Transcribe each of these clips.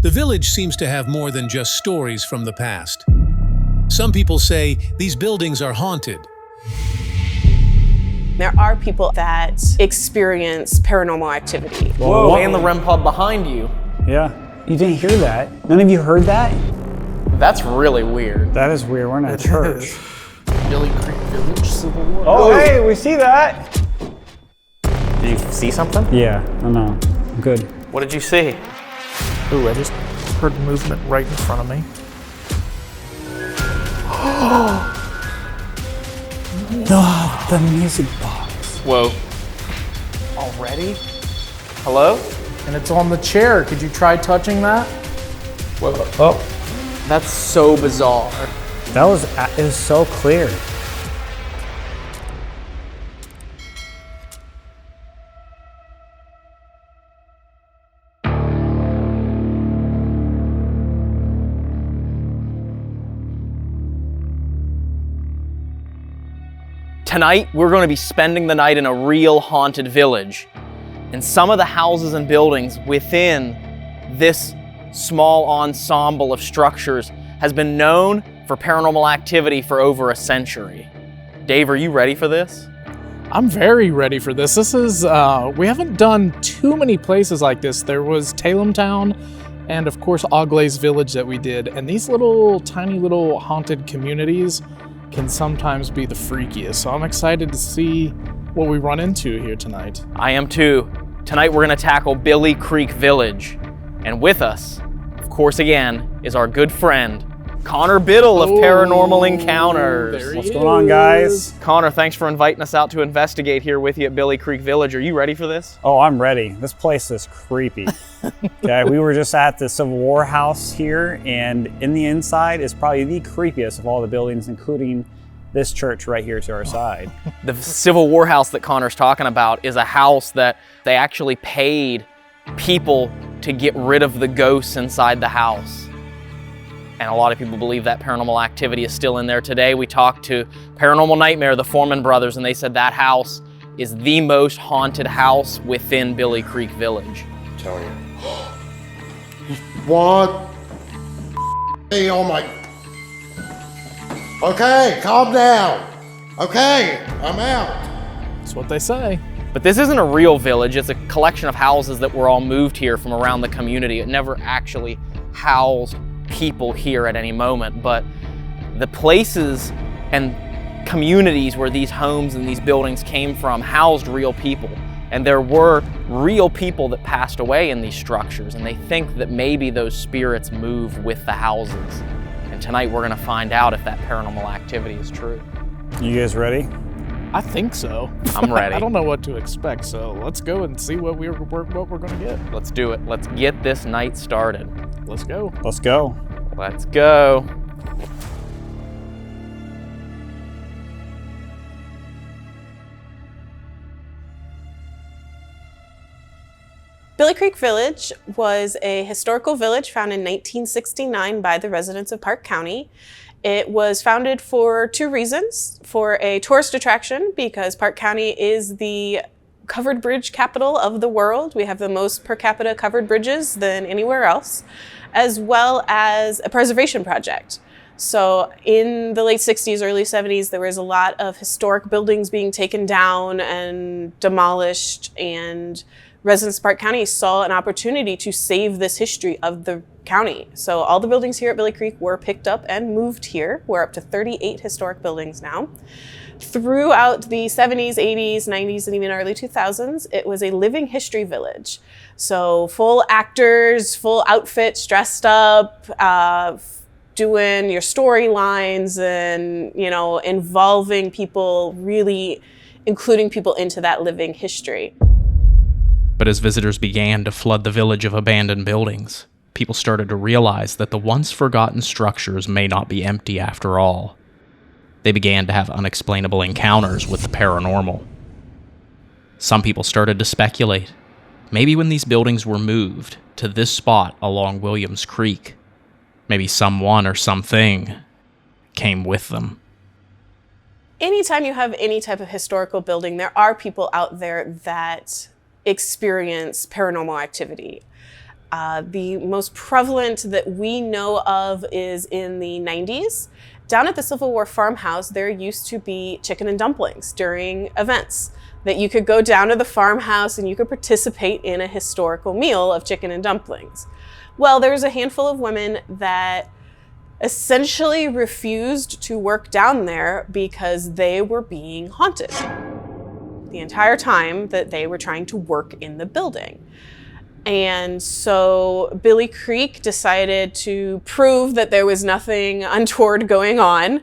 The village seems to have more than just stories from the past. Some people say these buildings are haunted. There are people that experience paranormal activity. Whoa, and the REM pod behind you. Yeah. You didn't hear that? None of you heard that? That's really weird. That is weird. We're in a church. Billie Creek Village, Civil War. Oh, hey, we see that. Did you see something? Yeah, I know. I'm good. What did you see? Ooh, I just heard movement right in front of me. No, the music box. Whoa. Already? Hello? And it's on the chair. Could you try touching that? Whoa. Oh, That's so bizarre. it was so clear. Tonight, we're going to be spending the night in a real haunted village. And some of the houses and buildings within this small ensemble of structures has been known for paranormal activity for over a century. Dave, are you ready for this? I'm very ready for this. This is, we haven't done too many places like this. There was Talem Town and of course Oglaze Village that we did. And these little, tiny little haunted communities can sometimes be the freakiest. So I'm excited to see what we run into here tonight. I am too. Tonight we're going to tackle Billie Creek Village. And with us, of course again, is our good friend, Connor Biddle of Paranormal Encounters. What's going on, guys? Connor, thanks for inviting us out to investigate here with you at Billie Creek Village. Are you ready for this? Oh, I'm ready. This place is creepy. Okay, we were just at the Civil War house here, and in the inside is probably the creepiest of all the buildings, including this church right here to our side. The Civil War house that Connor's talking about is a house that they actually paid people to get rid of the ghosts inside the house. And a lot of people believe that paranormal activity is still in there today. We talked to Paranormal Nightmare, the Foreman brothers, and they said that house is the most haunted house within Billie Creek Village. I'm telling you. What? Hey, oh my. Okay, calm down. Okay, I'm out. That's what they say. But this isn't a real village. It's a collection of houses that were all moved here from around the community. It never actually housed people here at any moment, but the places and communities where these homes and these buildings came from housed real people. And there were real people that passed away in these structures, and they think that maybe those spirits move with the houses. And tonight we're gonna find out if that paranormal activity is true. You guys ready? I think so. I'm ready. I don't know what to expect, so let's go and see what we're gonna get. Let's do it. Let's get this night started. Let's go. Let's go. Let's go. Billie Creek Village was a historical village founded in 1969 by the residents of Park County. It was founded for two reasons: for a tourist attraction, because Park County is the covered bridge capital of the world. We have the most per capita covered bridges than anywhere else, as well as a preservation project. So in the late 60s, early 70s, there was a lot of historic buildings being taken down and demolished, and residents of Park County saw an opportunity to save this history of the county. So all the buildings here at Billie Creek were picked up and moved here. We're up to 38 historic buildings now. Throughout the 70s, 80s, 90s, and even early 2000s, it was a living history village. So full actors, full outfits, dressed up, doing your storylines and, you know, involving people, really including people into that living history. But as visitors began to flood the village of abandoned buildings, people started to realize that the once forgotten structures may not be empty after all. They began to have unexplainable encounters with the paranormal. Some people started to speculate, maybe when these buildings were moved to this spot along Williams Creek, maybe someone or something came with them. Anytime you have any type of historical building, there are people out there that experience paranormal activity. The most prevalent that we know of is in the 90s. Down at the Civil War farmhouse, there used to be chicken and dumplings during events, that you could go down to the farmhouse and you could participate in a historical meal of chicken and dumplings. Well, there was a handful of women that essentially refused to work down there because they were being haunted the entire time that they were trying to work in the building. And so Billie Creek decided to prove that there was nothing untoward going on.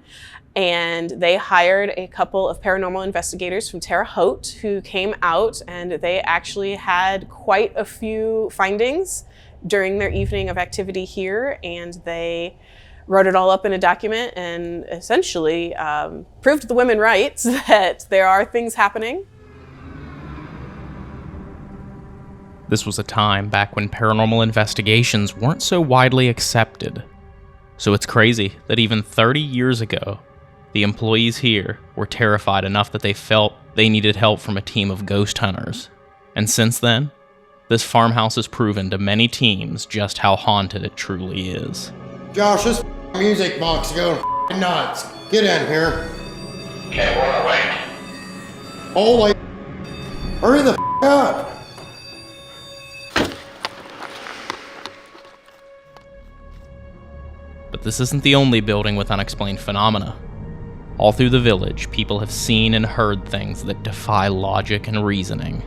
And they hired a couple of paranormal investigators from Terre Haute who came out, and they actually had quite a few findings during their evening of activity here. And they wrote it all up in a document and essentially proved the women right that there are things happening. This was a time back when paranormal investigations weren't so widely accepted. So it's crazy that even 30 years ago, the employees here were terrified enough that they felt they needed help from a team of ghost hunters. And since then, this farmhouse has proven to many teams just how haunted it truly is. Josh, this music box is going nuts. Get in here. Okay, we're on our way. Holy hurry the up. But this isn't the only building with unexplained phenomena. All through the village, people have seen and heard things that defy logic and reasoning.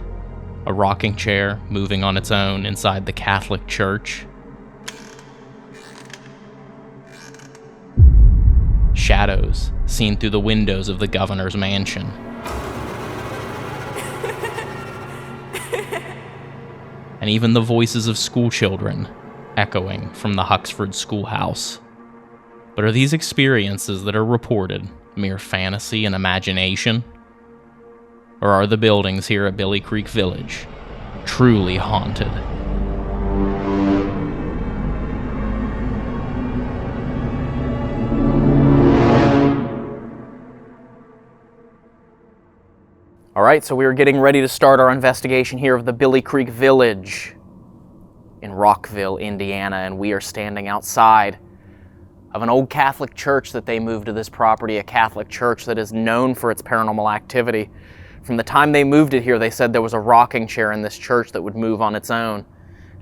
A rocking chair moving on its own inside the Catholic Church. Shadows seen through the windows of the governor's mansion. And even the voices of schoolchildren echoing from the Huxford schoolhouse. But are these experiences that are reported mere fantasy and imagination? Or are the buildings here at Billie Creek Village truly haunted? All right, so we are getting ready to start our investigation here of the Billie Creek Village in Rockville, Indiana, and we are standing outside of an old Catholic church that they moved to this property, a Catholic church that is known for its paranormal activity. From the time they moved it here, they said there was a rocking chair in this church that would move on its own.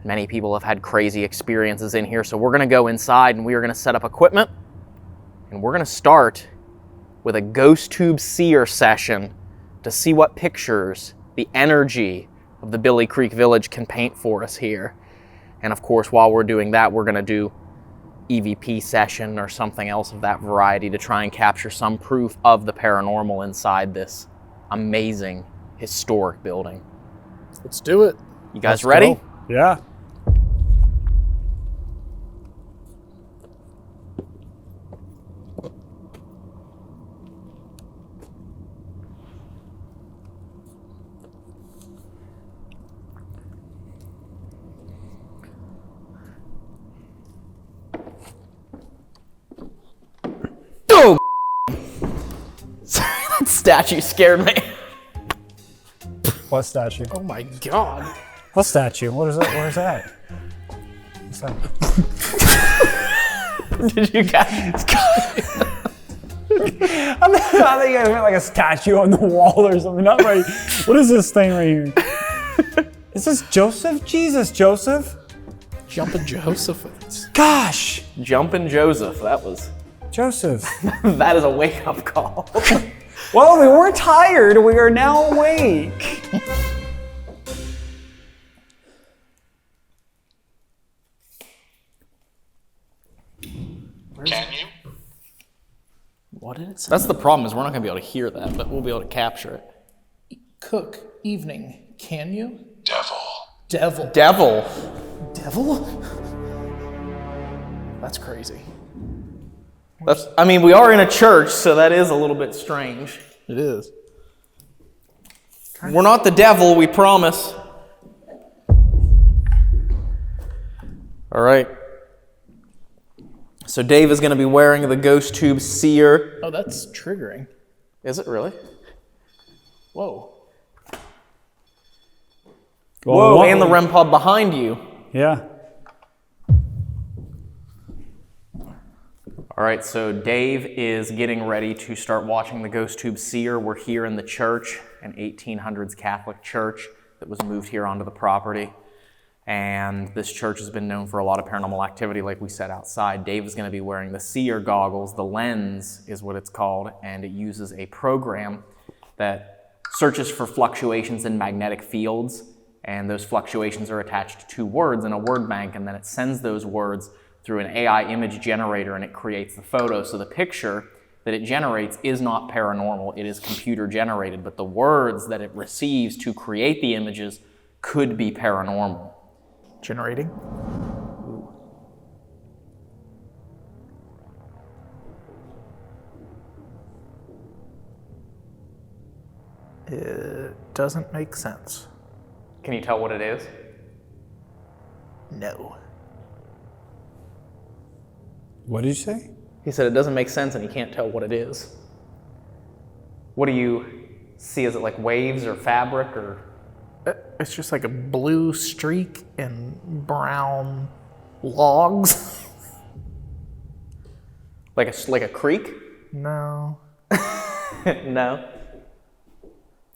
Many people have had crazy experiences in here, so we're going to go inside and we are going to set up equipment, and we're going to start with a ghost tube seer session to see what pictures the energy of the Billie Creek Village can paint for us here. And of course, while we're doing that, we're going to do EVP session or something else of that variety to try and capture some proof of the paranormal inside this amazing historic building. Let's do it. You guys Let's ready? go. Yeah. Oh! Sorry, that statue scared me. What statue? Oh my god. What statue? What is that? Where's that? What's that? Did you guys? I think I meant like a statue on the wall or something. Not right. What is this thing right here? Is this Joseph? Jesus, Joseph. Jumping Joseph. Gosh, Jumpin' Joseph, that was, Joseph. that is a wake-up call. Well, we were tired. We are now awake. Can you? What did it say? That's the problem, is we're not gonna be able to hear that, but we'll be able to capture it. Cook, evening, can you? Devil. Devil. Devil. Devil? That's crazy. I mean, we are in a church, so that is a little bit strange. It is. We're not the devil, we promise. All right. So Dave is going to be wearing the ghost tube seer. Oh, that's triggering. Is it really? Whoa. Whoa, and the REM pod behind you. Yeah. All right, so Dave is getting ready to start watching the Ghost Tube Seer. We're here in the church, an 1800s Catholic church that was moved here onto the property. And this church has been known for a lot of paranormal activity, like we said outside. Dave is going to be wearing the Seer goggles. The lens is what it's called, and it uses a program that searches for fluctuations in magnetic fields, and those fluctuations are attached to words in a word bank, and then it sends those words through an AI image generator, and it creates the photo. So the picture that it generates is not paranormal, it is computer generated, but the words that it receives to create the images could be paranormal. Generating. It doesn't make sense. Can you tell what it is? No. What did you say? He said it doesn't make sense and he can't tell what it is. What do you see? Is it like waves or fabric or? It's just like a blue streak and brown logs. Like a creek? No. No.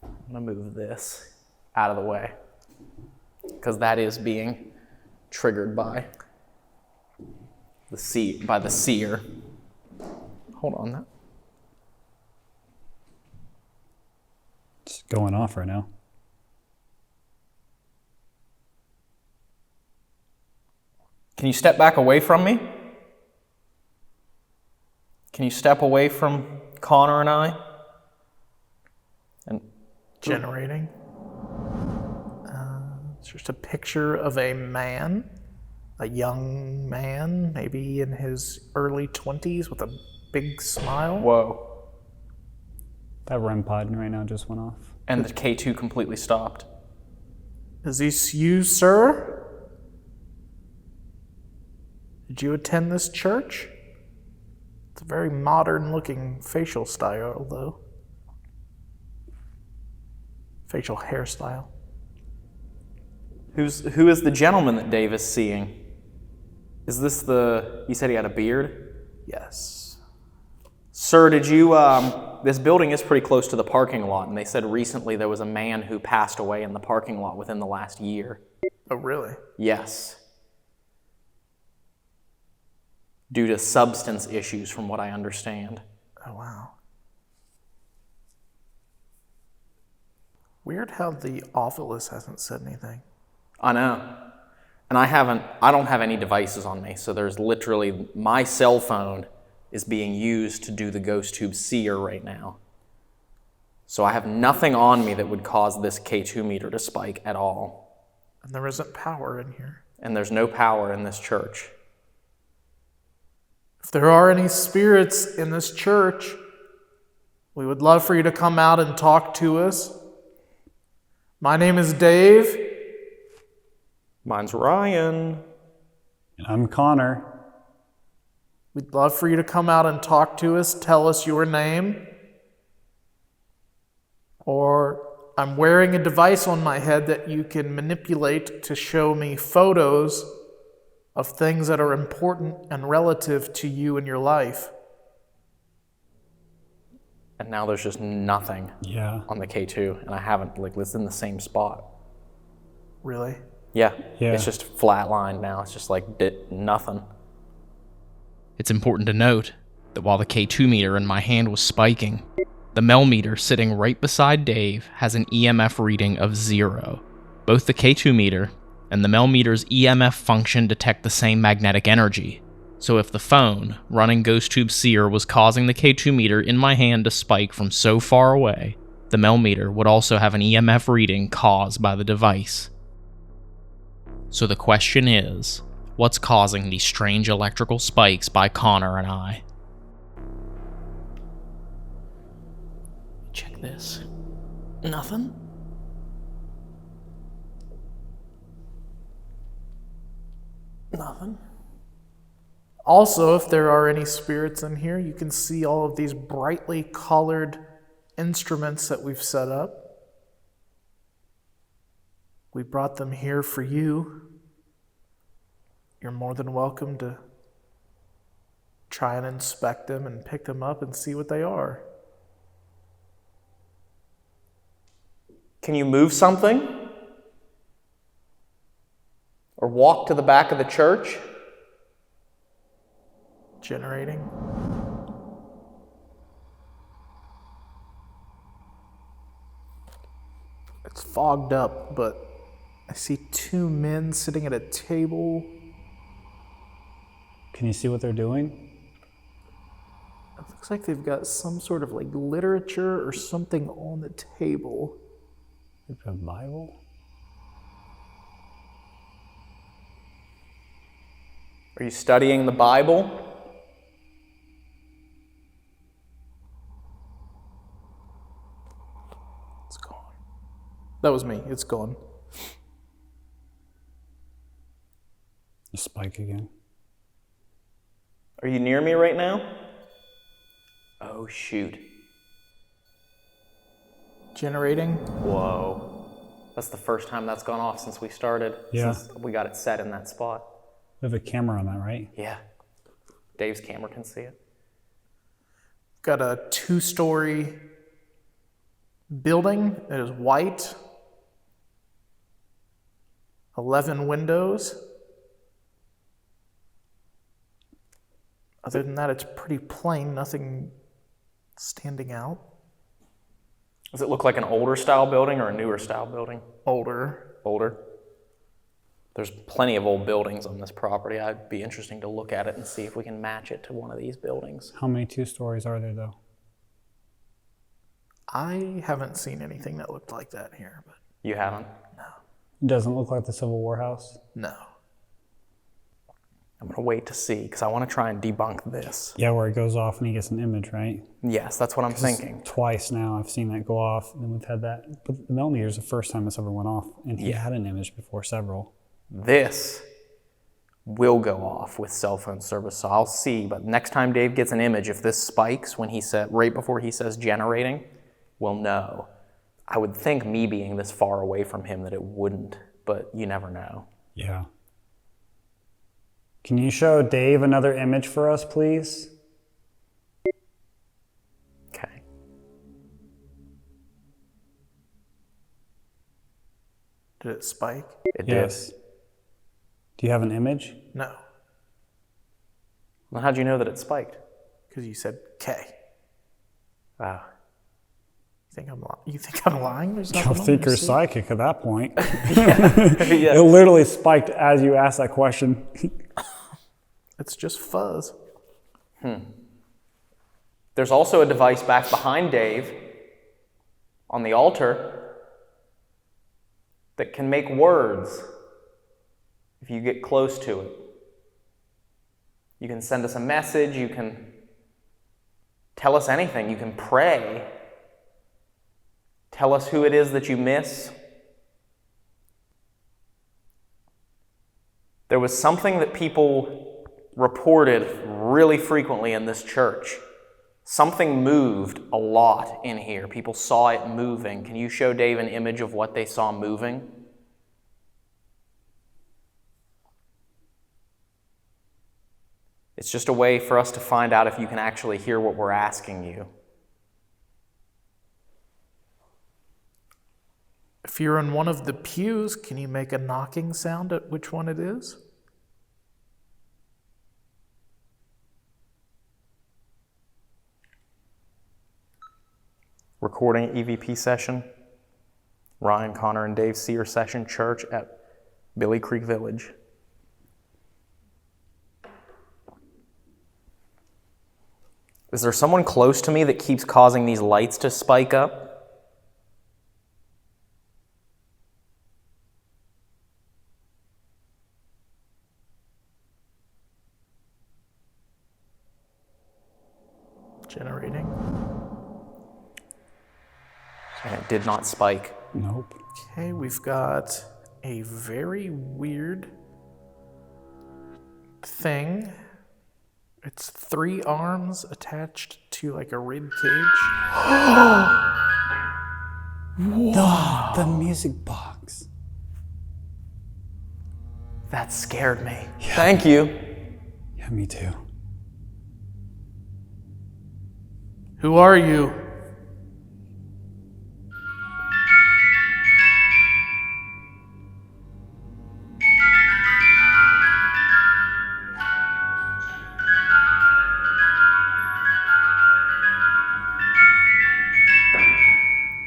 I'm gonna move this out of the way because that is being triggered by the seer. Hold on that. It's going off right now. Can you step back away from me? Can you step away from Connor and I? And Generating. It's just a picture of a man, a young man, maybe in his early 20s with a big smile. whoa. That REM pod right now just went off. And the K2 completely stopped. Is this you, sir? Did you attend this church? It's a very modern looking facial style, though. Facial hairstyle. Who is the gentleman that Dave is seeing? Is this you said he had a beard? Yes. Sir, did you, this building is pretty close to the parking lot, and they said recently there was a man who passed away in the parking lot within the last year. Oh, really? Yes. Due to substance issues, from what I understand. Oh, wow. Weird how the Ovilus hasn't said anything. I know. And I don't have any devices on me, so there's literally, my cell phone is being used to do the Ghost Tube Seer right now. So I have nothing on me that would cause this K2 meter to spike at all. And there isn't power in here. And there's no power in this church. If there are any spirits in this church, we would love for you to come out and talk to us. My name is Dave. Mine's Ryan. And I'm Connor. We'd love for you to come out and talk to us, tell us your name. Or I'm wearing a device on my head that you can manipulate to show me photos of things that are important and relative to you in your life. And now there's just nothing on the K2, and I haven't, it's in the same spot. Really? Yeah. Yeah. It's just flatlined now. It's just nothing. It's important to note that while the K2 meter in my hand was spiking, the Mel meter sitting right beside Dave has an EMF reading of 0. Both the K2 meter and the Mel meter's EMF function detect the same magnetic energy. So if the phone running Ghost Tube Seer was causing the K2 meter in my hand to spike from so far away, the Mel meter would also have an EMF reading caused by the device. So the question is, what's causing these strange electrical spikes by Connor and I? Check this. Nothing? Nothing. Also, if there are any spirits in here, you can see all of these brightly colored instruments that we've set up. We brought them here for you. You're more than welcome to try and inspect them and pick them up and see what they are. Can you move something? Or walk to the back of the church? Generating. It's fogged up, but I see two men sitting at a table. Can you see what they're doing? It looks like they've got some sort of like literature or something on the table. They've got a Bible? Are you studying the Bible? It's gone. That was me. It's gone. The spike again. Are you near me right now? Oh, shoot. Generating. Whoa. That's the first time that's gone off since we started. Yeah. Since we got it set in that spot. We have a camera on that, right? Yeah. Dave's camera can see it. Got a 2-story building that is white. 11 windows. Other than that, it's pretty plain, nothing standing out. Does it look like an older style building or a newer style building? Older. Older. There's plenty of old buildings on this property. I'd be interesting to look at it and see if we can match it to one of these buildings. How many 2 stories are there, though? I haven't seen anything that looked like that here, but You haven't? It doesn't look like the Civil War house. no. I'm gonna wait to see because I want to try and debunk this. Yeah, where it goes off and he gets an image, right? Yes, that's what I'm thinking. Twice now I've seen that go off, and we've had that. But the millimeter is the first time this ever went off, and he had an image before several. This will go off with cell phone service, so I'll see. But next time Dave gets an image, if this spikes when he said right before he says generating, we'll know. I would think me being this far away from him that it wouldn't, but you never know. Yeah. Can you show Dave another image for us, please? Okay. Did it spike? It Yes. did. Do you have an image? No, Well, how'd you know that it spiked? because you said K. Wow. You think I'm lying? There's I nothing on think there, you're see? psychic at that point. Yeah. It literally spiked as you asked that question. It's just fuzz. There's also a device back behind Dave on the altar that can make words if you get close to it. You can send us a message, you can tell us anything, you can pray, tell us who it is that you miss. There was something that people reported really frequently in this church. Something moved a lot in here. People saw it moving. Can you show Dave an image of what they saw moving? It's just a way for us to find out if you can actually hear what we're asking you. If you're in one of the pews, can you make a knocking sound at which one it is? Recording EVP session, Ryan, Connor, and Dave Sear session, church at Billie Creek Village. Is there someone close to me that keeps causing these lights to spike up? Generating. And it did not spike. Nope. Okay, we've got a very weird thing. It's 3 arms attached to like a rib cage. The music box. That scared me. Thank you. Yeah, me too. Who are you?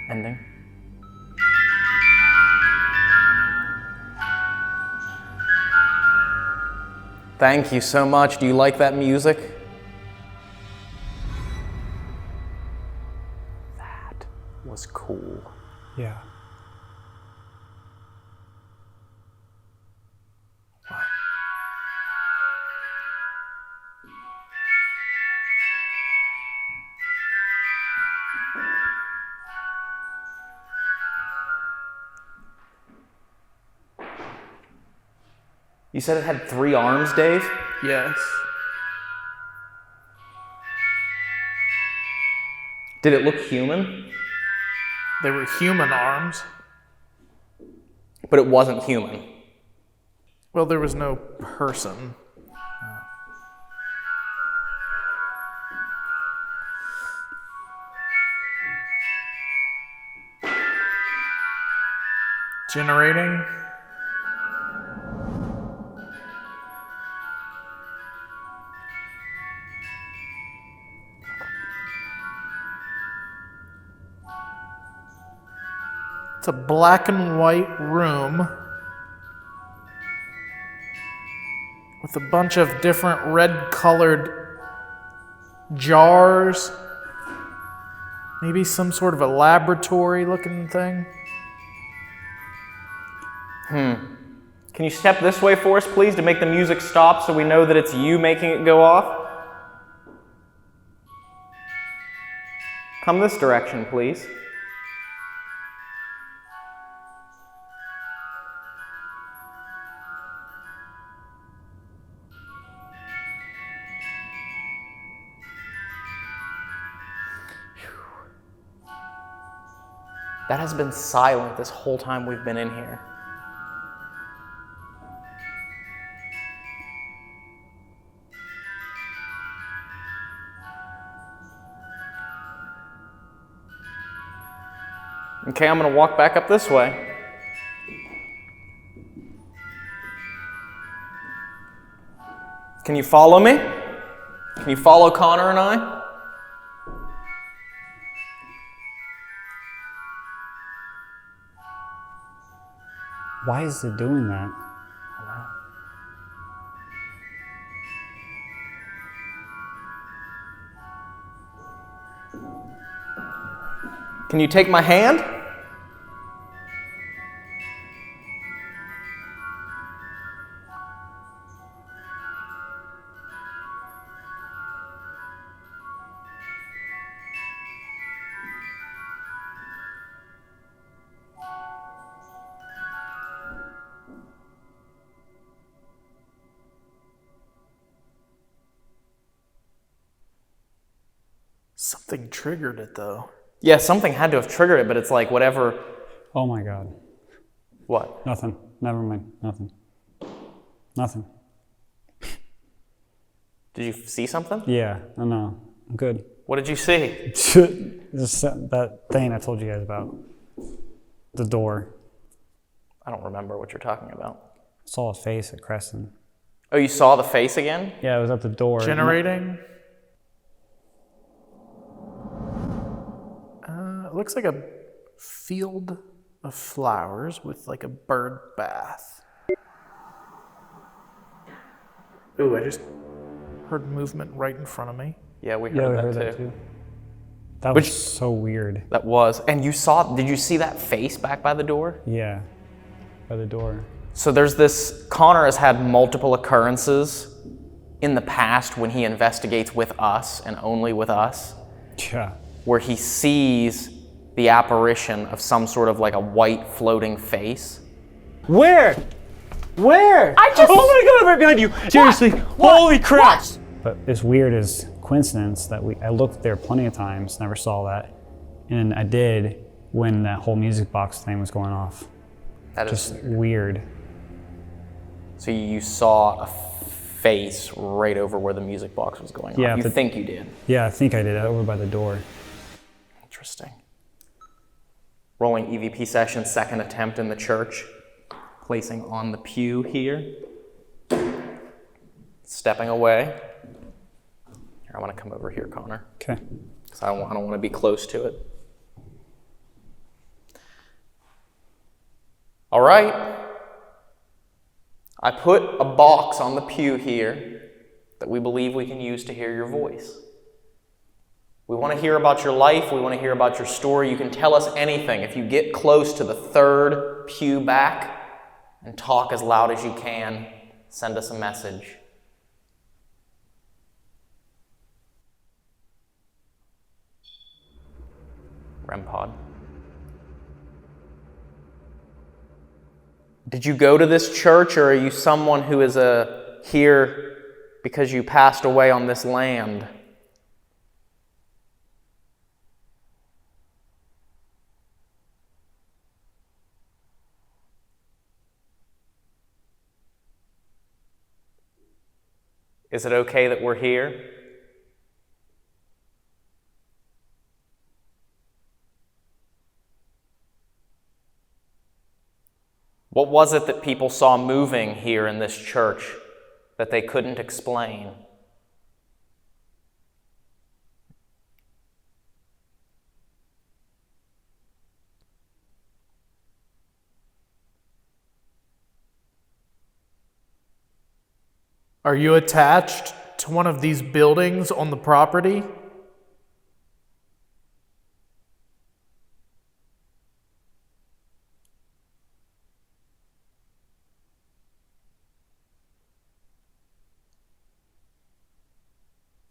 Ending. Thank you so much. Do you like that music? That was cool. Yeah. You said it had 3 arms, Dave? Yes. Did it look human? They were human arms. But it wasn't human. Well, there was no person. Generating. It's a black and white room with a bunch of different red-colored jars. Maybe some sort of a laboratory-looking thing. Can you step this way for us, please, to make the music stop so we know that it's you making it go off? Come this direction, please. That has been silent this whole time we've been in here. Okay, I'm gonna walk back up this way. Can you follow me? Can you follow Connor and I? Why is it doing that? Can you take my hand? Something triggered it, though. Yeah, something had to have triggered it, but it's like whatever. Oh my God. What? Nothing. Never mind. Nothing. Nothing. Did you see something? Yeah, I know. I'm good. What did you see? Just that thing I told you guys about. The door. I don't remember what you're talking about. I saw a face at Creston. Oh, you saw the face again? Yeah, it was at the door. Generating. It looks like a field of flowers with like a bird bath. Ooh, I just heard movement right in front of me. Yeah, we Yeah, we heard heard that that too. too. That was so weird. That was. And you saw, did you see that face back by the door? Yeah, by the door. So there's this, Connor has had multiple occurrences in the past when he investigates with us and only with us, Yeah. where he sees the apparition of some sort of like a white floating face. Where? Where? I just- Oh my God, I'm right behind you. Seriously, holy crap. But it's weird as coincidence that I looked there plenty of times, never saw that. And I did when that whole music box thing was going off. That is Just weird. So you saw a face right over where the music box was going Yeah, off. You but- think you did. Yeah, I think I did it over by the door. Interesting. Rolling EVP session, second attempt in the church. Placing on the pew here. Stepping away. Here, I want to come over here, Connor. Okay. Because I don't want to be close to it. All right. I put a box on the pew here that we believe we can use to hear your voice. We want to hear about your life. We want to hear about your story. You can tell us anything. If you get close to the third pew back and talk as loud as you can, send us a message. REM pod. Did you go to this church, or are you someone who is here because you passed away on this land? Is it okay that we're here? What was it that people saw moving here in this church that they couldn't explain? Are you attached to one of these buildings on the property?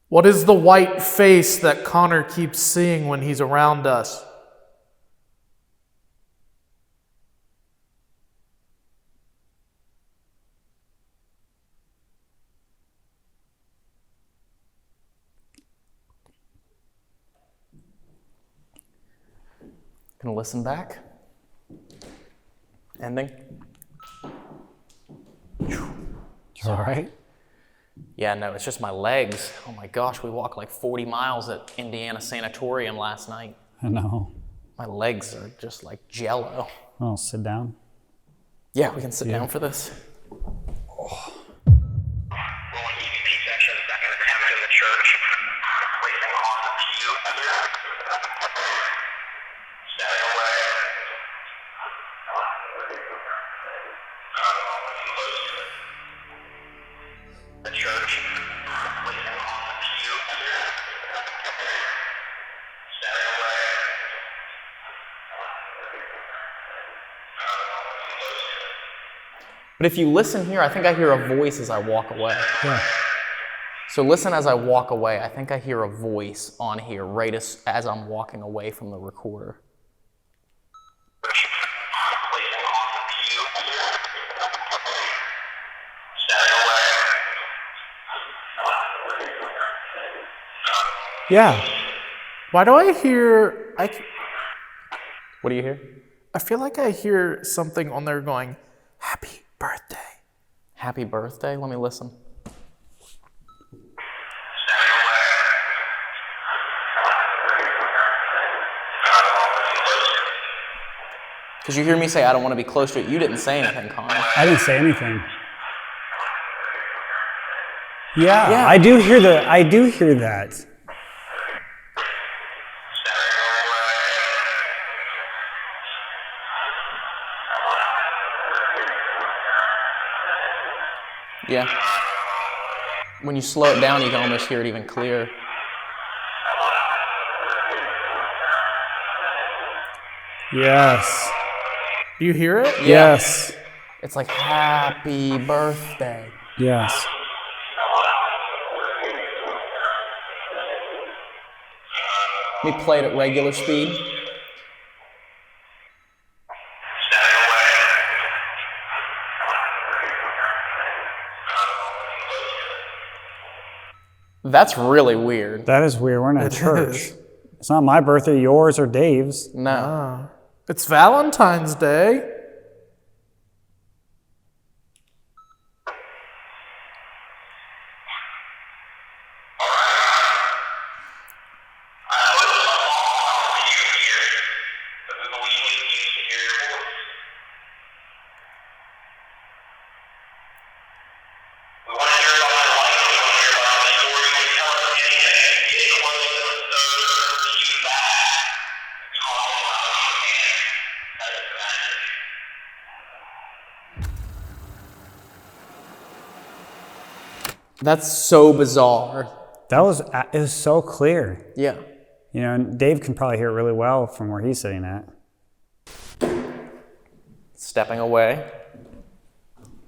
What is the white face that Connor keeps seeing when he's around us? Gonna listen back. Ending. All right. Yeah, no, it's just my legs. Oh my gosh, we walked like 40 miles at Indiana Sanatorium last night. I know. My legs are just like jello. I'll sit down. Yeah, we can sit down for this. Rolling EVP section, second attempt in the church. Placing on the pew here. Stepping away. The church. Placing on the pew here. Stepping away. But if you listen here, I think I hear a voice as I walk away. Yeah. So listen as I walk away. I think I hear a voice on here right as I'm walking away from the recorder. Placing on the pew here. Stepping away. Yeah. Why do I hear... What do you hear? I feel like I hear something on there going, "Happy birthday." Happy birthday? Let me listen. Because you hear me say, I don't want to be close to it. You didn't say anything, Connor. I didn't say anything. Yeah. I do hear that. Yeah. When you slow it down, you can almost hear it even clearer. Yes. Do you hear it? Yeah. Yes. It's like, happy birthday. Yes. Let me play it at regular speed. That's really weird. That is weird. We're in a church. It's not my birthday, yours, or Dave's. No. It's Valentine's Day. That's so bizarre. It was so clear. Yeah. You know, and Dave can probably hear it really well from where he's sitting at. Stepping away.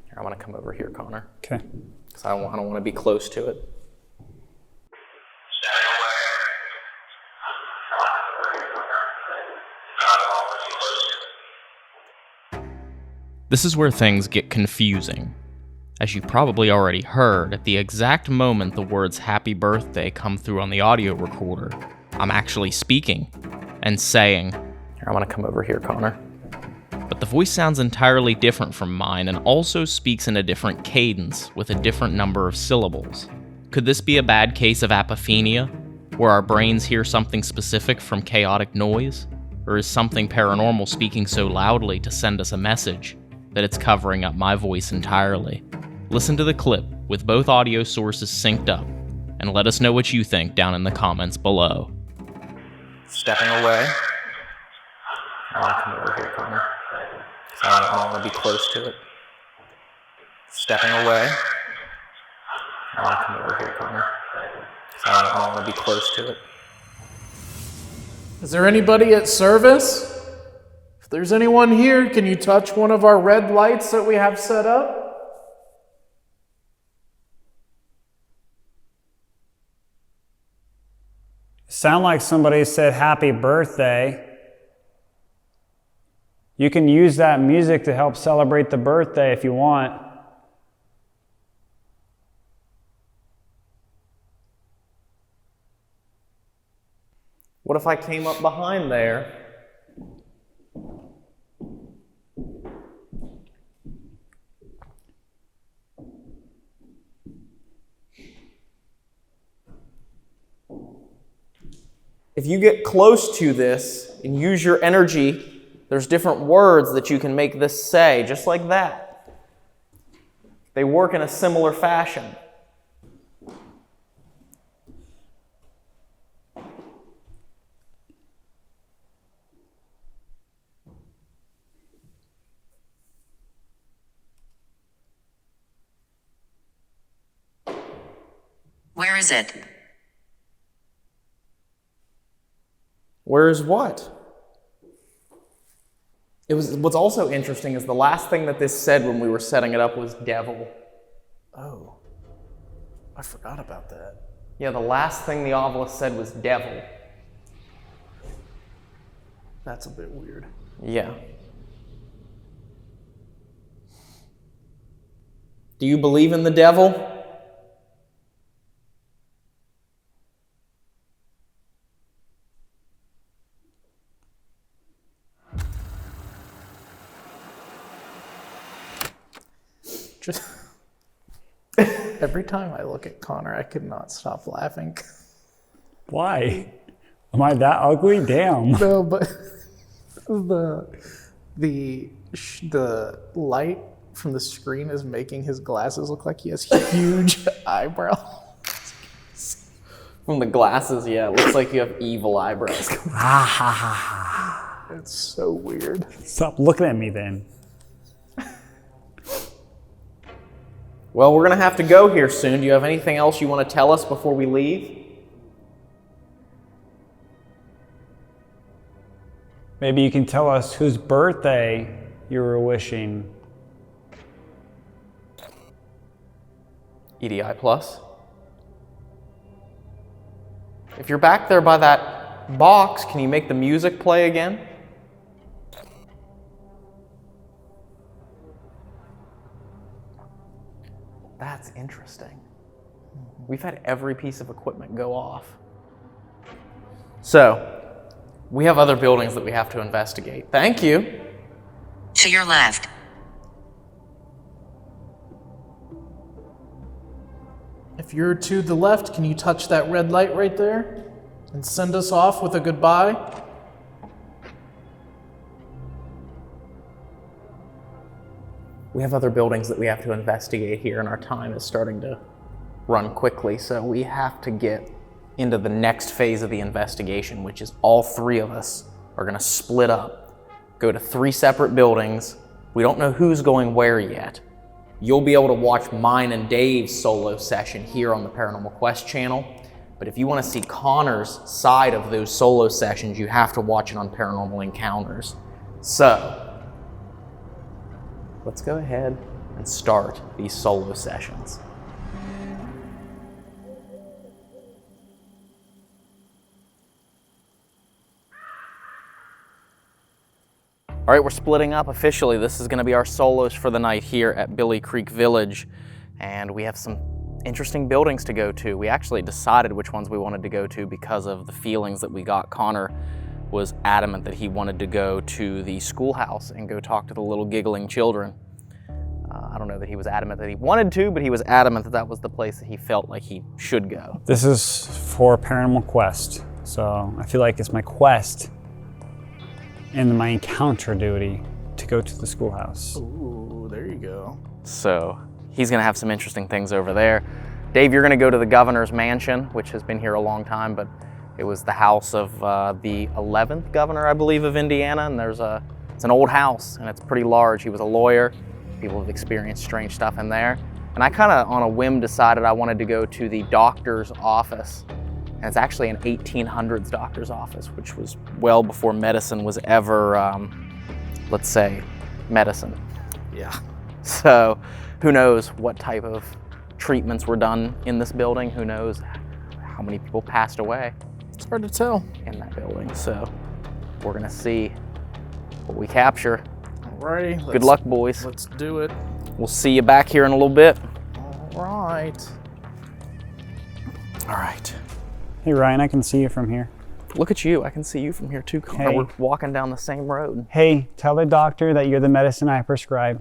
Here, I want to come over here, Connor. Okay. Because I don't want to be close to it. This is where things get confusing. As you probably already heard, at the exact moment the words "Happy Birthday" come through on the audio recorder, I'm actually speaking and saying, Here, I want to come over here, Connor. but the voice sounds entirely different from mine and also speaks in a different cadence with a different number of syllables. Could this be a bad case of apophenia, where our brains hear something specific from chaotic noise? Or is something paranormal speaking so loudly to send us a message that it's covering up my voice entirely? Listen to the clip with both audio sources synced up, and let us know what you think down in the comments below. Stepping away. I want to come over here, Connor. I don't want to be close to it. Stepping away. I want to come over here, Connor. I don't want to be close to it. Is there anybody at service? If there's anyone here, can you touch one of our red lights that we have set up? Sound like somebody said happy birthday. You can use that music to help celebrate the birthday if you want. What if I came up behind there? If you get close to this and use your energy, there's different words that you can make this say, just like that. They work in a similar fashion. Where is it? Where is what? What's also interesting is the last thing that this said when we were setting it up was devil. Oh, I forgot about that. Yeah, the last thing the obelisk said was devil. That's a bit weird. Yeah. Do you believe in the devil? Just every time I look at Connor, I could not stop laughing. Why? Am I that ugly? Damn. No, but the light from the screen is making his glasses look like he has huge eyebrows. From the glasses, yeah, it looks like you have evil eyebrows. It's so weird. Stop looking at me then. Well, we're going to have to go here soon. Do you have anything else you want to tell us before we leave? Maybe you can tell us whose birthday you were wishing. EDI Plus. If you're back there by that box, can you make the music play again? That's interesting. We've had every piece of equipment go off. So, we have other buildings that we have to investigate. Thank you. To your left. If you're to the left, can you touch that red light right there and send us off with a goodbye? We have other buildings that we have to investigate here, and our time is starting to run quickly, so we have to get into the next phase of the investigation, which is all three of us are going to split up, go to 3 separate buildings. We don't know who's going where yet. You'll be able to watch mine and Dave's solo session here on the Paranormal Quest channel. But if you want to see Connor's side of those solo sessions, you have to watch it on Paranormal Encounters. So, let's go ahead and start these solo sessions. All right, we're splitting up officially. This is gonna be our solos for the night here at Billie Creek Village. And we have some interesting buildings to go to. We actually decided which ones we wanted to go to because of the feelings that we got. Connor was adamant that he wanted to go to the schoolhouse and go talk to the little giggling children. I don't know that he was adamant that he wanted to, but he was adamant that that was the place that he felt like he should go. This is for Paranormal Quest, so I feel like it's my quest and my encounter duty to go to the schoolhouse. Ooh, there you go. So he's gonna have some interesting things over there. Dave, you're gonna go to the governor's mansion, which has been here a long time, but it was the house of the 11th governor, I believe, of Indiana, and it's an old house, and it's pretty large. He was a lawyer. People have experienced strange stuff in there. And I kind of, on a whim, decided I wanted to go to the doctor's office. And it's actually an 1800s doctor's office, which was well before medicine was ever, let's say, medicine. Yeah. So who knows what type of treatments were done in this building? Who knows how many people passed away It's hard to tell. in that building? So we're gonna see what we capture. Alrighty. Good luck, boys. Let's do it. We'll see you back here in a little bit. All right. All right. Hey Ryan, I can see you from here. Look at you. I can see you from here too, Connor. Hey. We're walking down the same road. Hey, tell the doctor that you're the medicine I prescribe.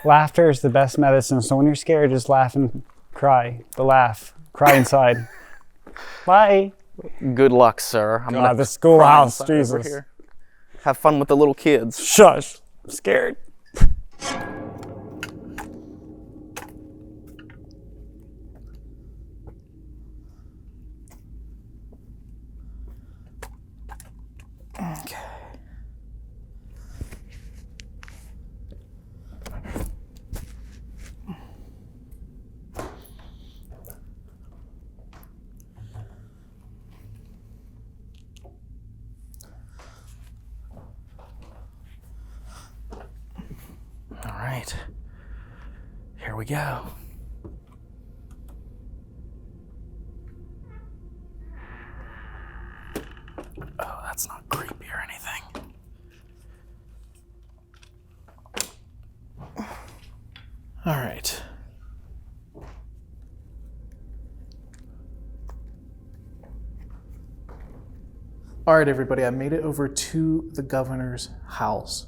Laughter is the best medicine, so when you're scared, just laugh and cry. The laugh. Cry inside. Bye. Good luck, sir. I'm gonna the schoolhouse, cry inside over Jesus. here. Have fun with the little kids. Shush. I'm scared. Okay. All right. Here we go. Oh, that's not creepy or anything. All right. All right, everybody, I made it over to the governor's house.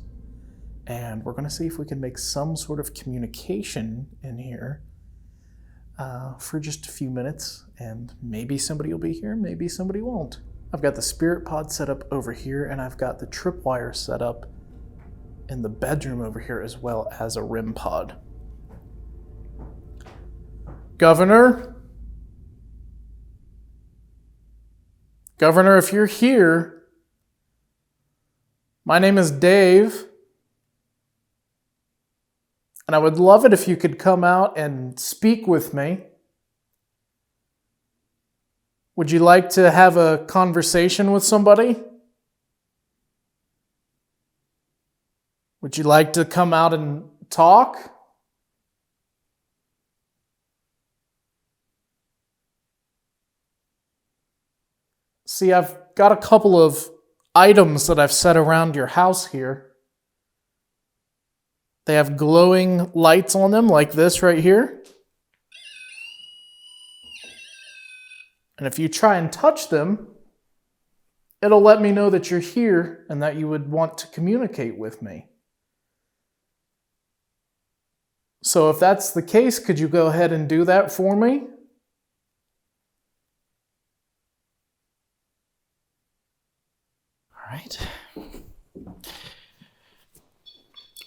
And we're going to see if we can make some sort of communication in here for just a few minutes. And maybe somebody will be here, maybe somebody won't. I've got the spirit pod set up over here, and I've got the tripwire set up in the bedroom over here, as well as a REM pod. Governor? Governor, if you're here, my name is Dave. And I would love it if you could come out and speak with me. Would you like to have a conversation with somebody? Would you like to come out and talk? See, I've got a couple of items that I've set around your house here. They have glowing lights on them like this right here. And if you try and touch them, it'll let me know that you're here and that you would want to communicate with me. So if that's the case, could you go ahead and do that for me? All right.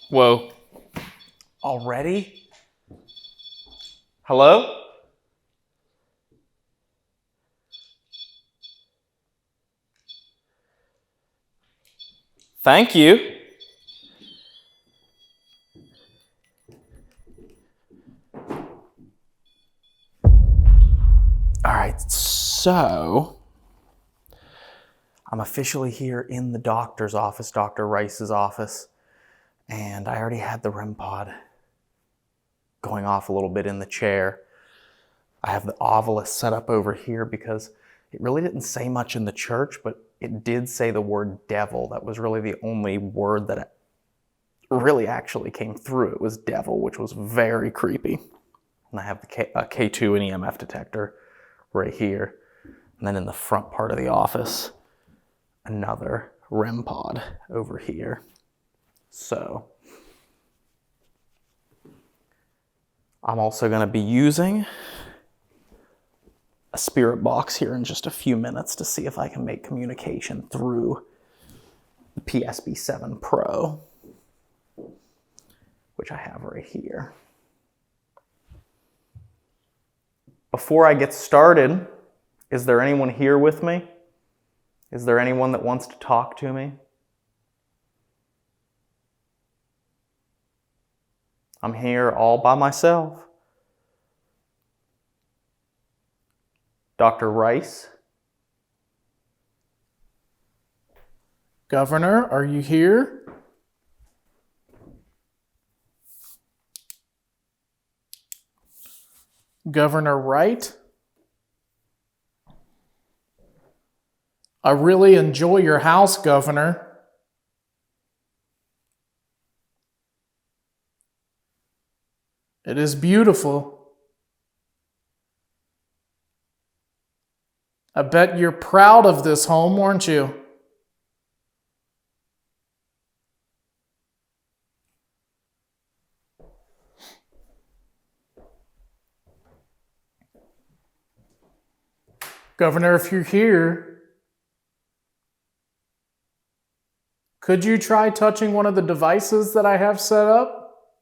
Whoa. Already? Hello? Thank you. All right, so I'm officially here in the doctor's office, Dr. Rice's office, and I already had the REM pod going off a little bit in the chair. I have the ovilus set up over here because it really didn't say much in the church, but it did say the word devil. That was really the only word that really actually came through. It was devil, which was very creepy. And I have the K2 and EMF detector right here. And then in the front part of the office, another REM pod over here. So I'm also going to be using a spirit box here in just a few minutes to see if I can make communication through the PSB7 Pro, which I have right here. Before I get started, is there anyone here with me? Is there anyone that wants to talk to me? I'm here all by myself. Dr. Rice? Governor, are you here? Governor Wright? I really enjoy your house, Governor. It is beautiful. I bet you're proud of this home, aren't you? Governor, if you're here, could you try touching one of the devices that I have set up?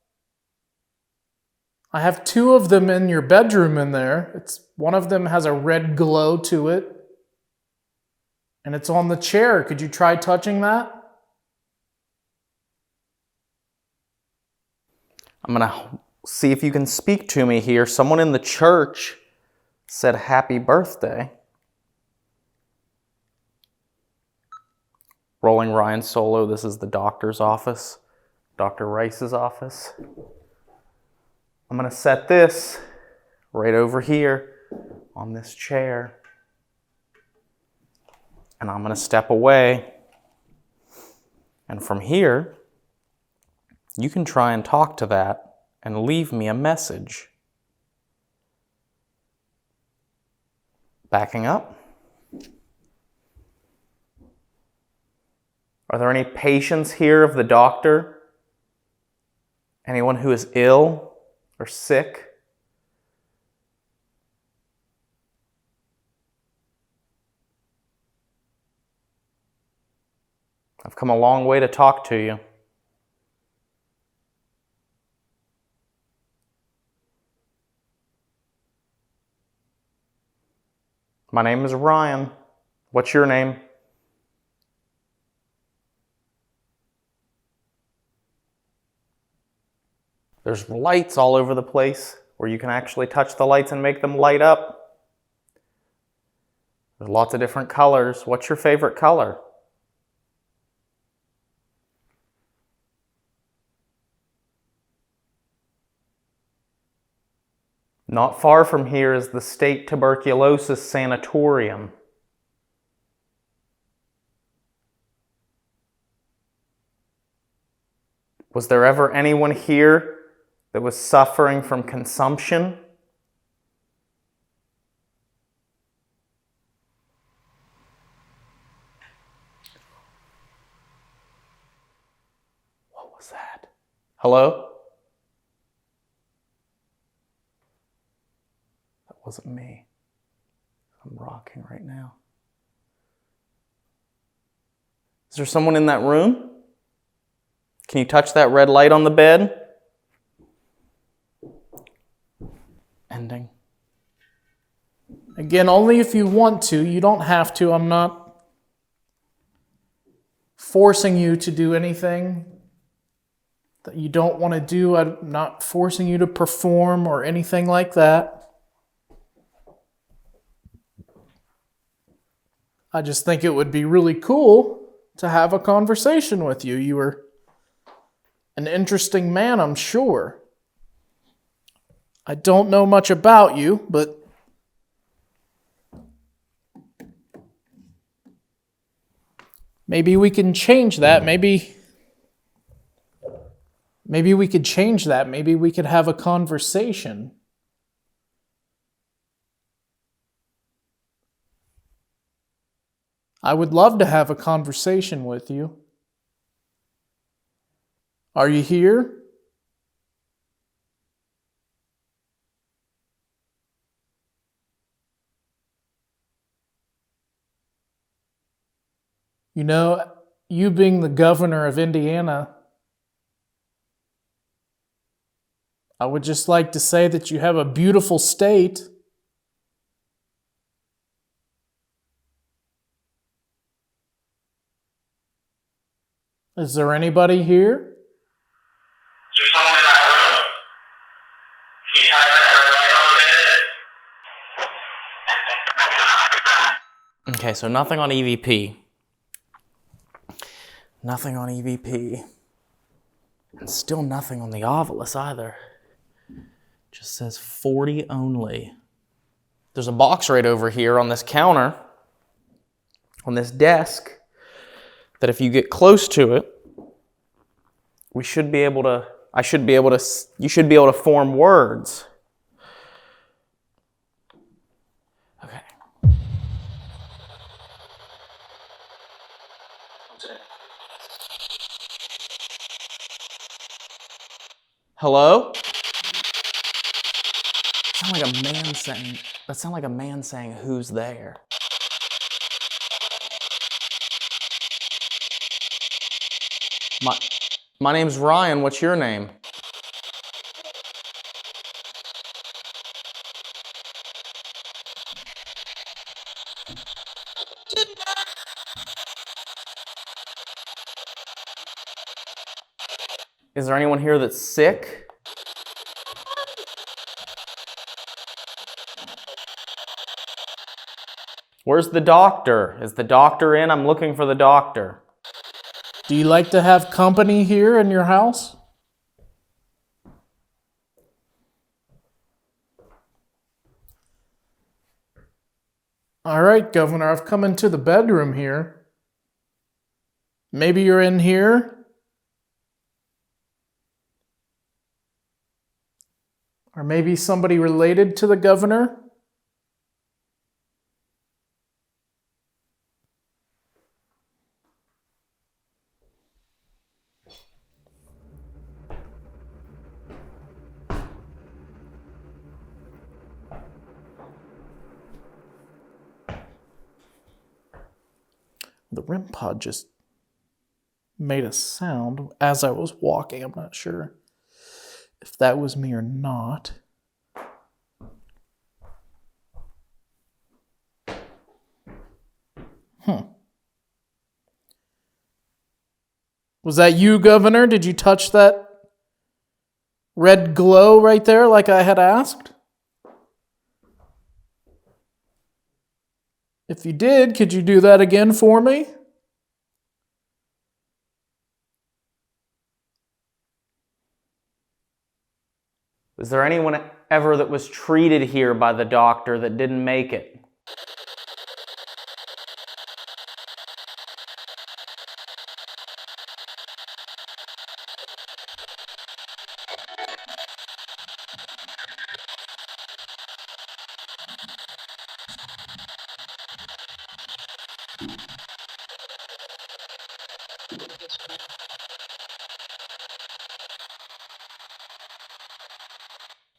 I have 2 of them in your bedroom in there. One of them has a red glow to it. And it's on the chair. Could you try touching that? I'm going to see if you can speak to me here. Someone in the church said happy birthday. Rolling Ryan Solo, this is the doctor's office, Dr. Rice's office. I'm going to set this right over here on this chair. And I'm going to step away. And from here, you can try and talk to that and leave me a message. Backing up. Are there any patients here of the doctor? Anyone who is ill or sick? I've come a long way to talk to you. My name is Ryan. What's your name? There's lights all over the place where you can actually touch the lights and make them light up. There's lots of different colors. What's your favorite color? Not far from here is the State Tuberculosis Sanatorium. Was there ever anyone here that was suffering from consumption? What was that? Hello? That wasn't me. I'm rocking right now. Is there someone in that room? Can you touch that red light on the bed? Ending. Again, only if you want to. You don't have to. I'm not forcing you to do anything that you don't want to do. I'm not forcing you to perform or anything like that. I just think it would be really cool to have a conversation with you. You were an interesting man, I'm sure. I don't know much about you, but maybe we can change that. Maybe we could change that. Maybe we could have a conversation. I would love to have a conversation with you. Are you here? You know, you being the governor of Indiana, I would just like to say that you have a beautiful state. Is there anybody here? There's someone in that room. Can you have that right on the bed? Okay, so nothing on EVP. Nothing on EVP. And still nothing on the Ovilus either. Just says 40 only. There's a box right over here on this counter, on this desk, that if you get close to it, you should be able to form words. Okay. Hello? That sounds like a man saying, "Who's there?" My name's Ryan. What's your name? Is there anyone here that's sick? Where's the doctor? Is the doctor in? I'm looking for the doctor. Do you like to have company here in your house? All right, Governor, I've come into the bedroom here. Maybe you're in here? Or maybe somebody related to the governor? The REM pod just made a sound as I was walking. I'm not sure if that was me or not. Was that you, Governor? Did you touch that red glow right there like I had asked? If you did, could you do that again for me? Was there anyone ever that was treated here by the doctor that didn't make it?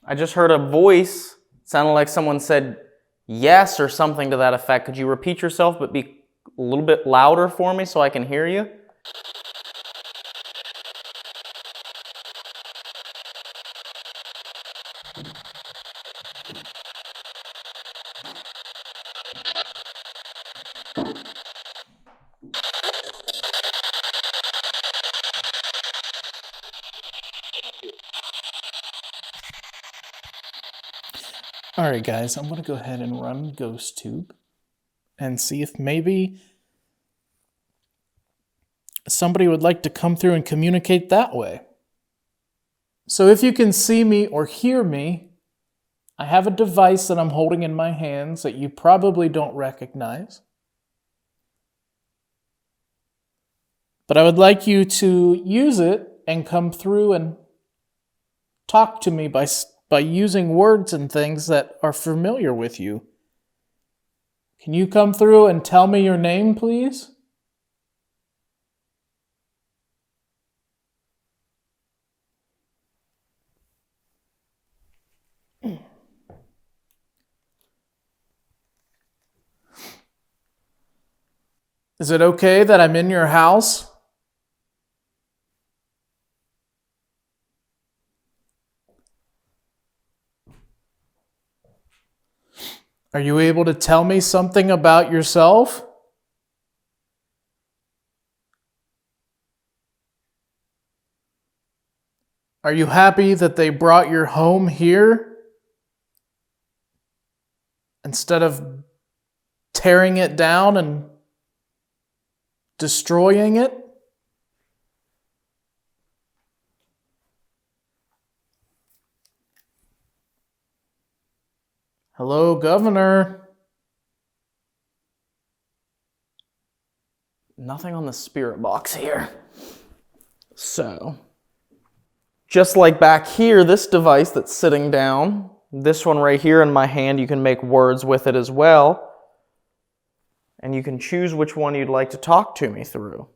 I just heard a voice. Sounded like someone said yes or something to that effect. Could you repeat yourself but be a little bit louder for me so I can hear you? All right, guys, I'm going to go ahead and run GhostTube and see if maybe somebody would like to come through and communicate that way. So if you can see me or hear me, I have a device that I'm holding in my hands that you probably don't recognize. But I would like you to use it and come through and talk to me by using words and things that are familiar with you. Can you come through and tell me your name, please? Is it okay that I'm in your house? Are you able to tell me something about yourself? Are you happy that they brought your home here instead of tearing it down and destroying it? Hello, Governor. Nothing on the spirit box here. So, just like back here, this device that's sitting down, this one right here in my hand, you can make words with it as well. And you can choose which one you'd like to talk to me through.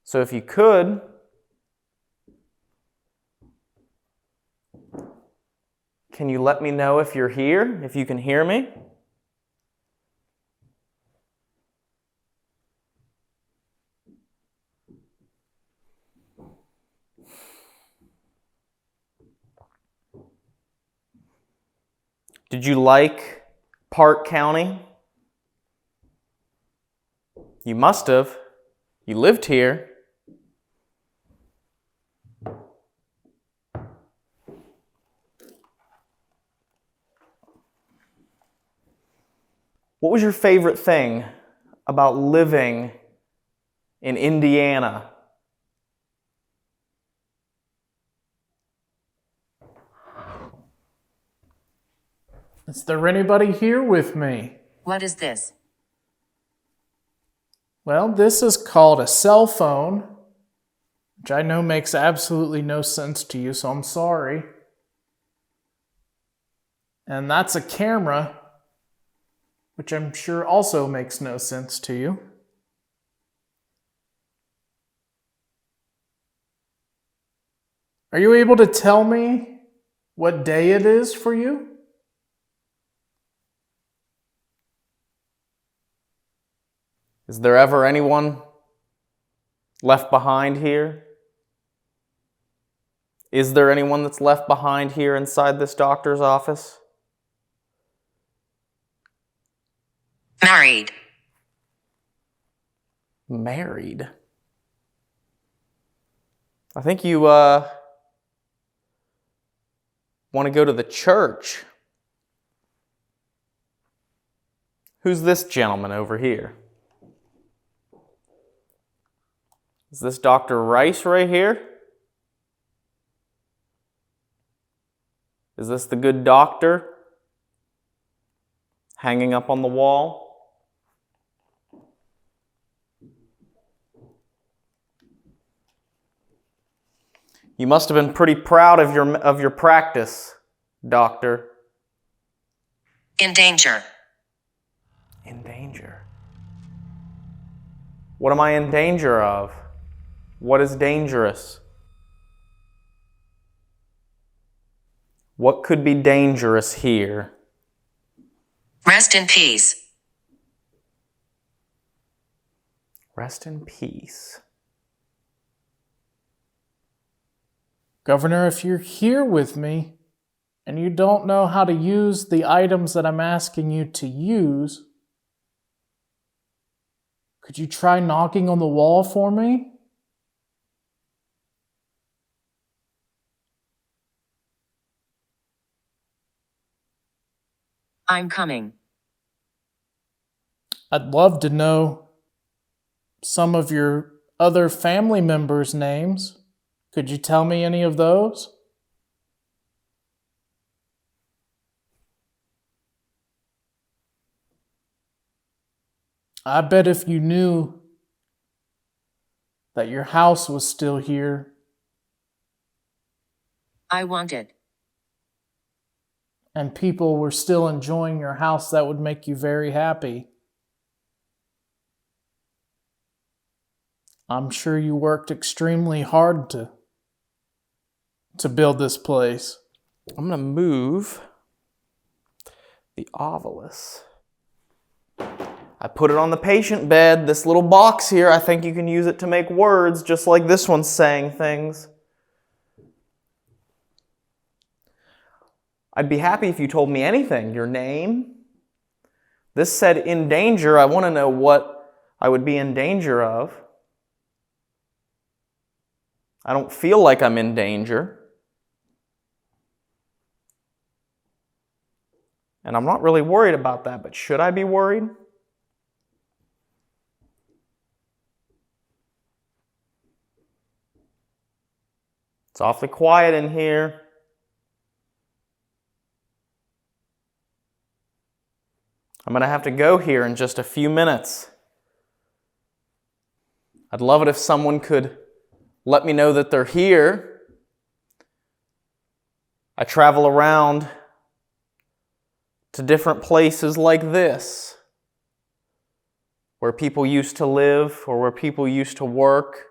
So if you could, can you let me know if you're here, if you can hear me? Did you like Park County? You must have. You lived here. What was your favorite thing about living in Indiana? Is there anybody here with me? What is this? Well, this is called a cell phone, which I know makes absolutely no sense to you, so I'm sorry. And that's a camera, which I'm sure also makes no sense to you. Are you able to tell me what day it is for you? Is there ever anyone left behind here? Is there anyone that's left behind here inside this doctor's office? Married. Married? I think you want to go to the church. Who's this gentleman over here? Is this Dr. Rice right here? Is this the good doctor hanging up on the wall? You must have been pretty proud of your practice, doctor. In danger. In danger? What am I in danger of? What is dangerous? What could be dangerous here? Rest in peace. Rest in peace. Governor, if you're here with me and you don't know how to use the items that I'm asking you to use, could you try knocking on the wall for me? I'm coming. I'd love to know some of your other family members' names. Could you tell me any of those? I bet if you knew that your house was still here I want it. and people were still enjoying your house, that would make you very happy. I'm sure you worked extremely hard to build this place. I'm going to move the ovilus. I put it on the patient bed, this little box here. I think you can use it to make words, just like this one's saying things. I'd be happy if you told me anything. Your name. This said in danger. I want to know what I would be in danger of. I don't feel like I'm in danger. And I'm not really worried about that, but should I be worried? It's awfully quiet in here. I'm going to have to go here in just a few minutes. I'd love it if someone could let me know that they're here. I travel around to different places like this, where people used to live or where people used to work,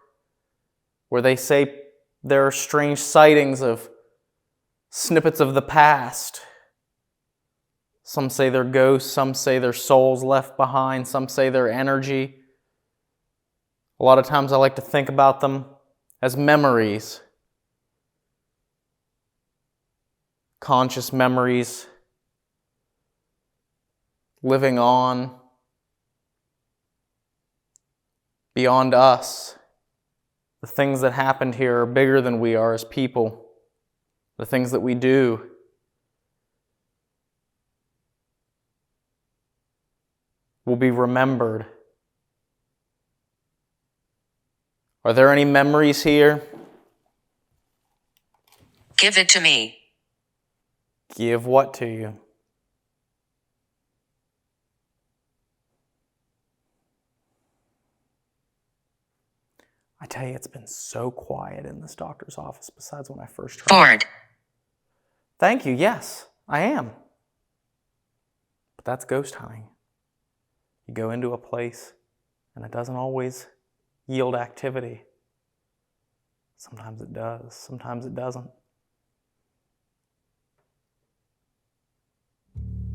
where they say there are strange sightings of snippets of the past. Some say they're ghosts, some say they're souls left behind, some say they're energy. A lot of times I like to think about them as memories. Conscious memories living on beyond us. The things that happened here are bigger than we are as people. The things that we do. Will be remembered. Are there any memories here? Give it to me. Give what to you? I tell you, it's been so quiet in this doctor's office besides when I first tried. Bored. Thank you, yes, I am. But that's ghost hunting. You go into a place and it doesn't always yield activity. Sometimes it does, sometimes it doesn't.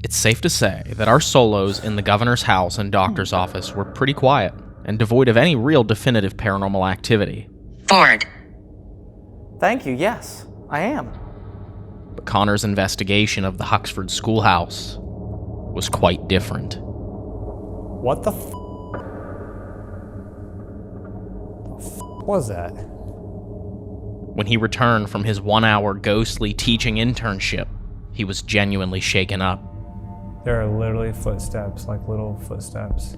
It's safe to say that our solos in the governor's house and doctor's office were pretty quiet and devoid of any real definitive paranormal activity. Bored. Thank you, yes, I am. But Connor's investigation of the Huxford schoolhouse was quite different. What the f was that? When he returned from his 1-hour ghostly teaching internship, he was genuinely shaken up. There are literally footsteps, like little footsteps.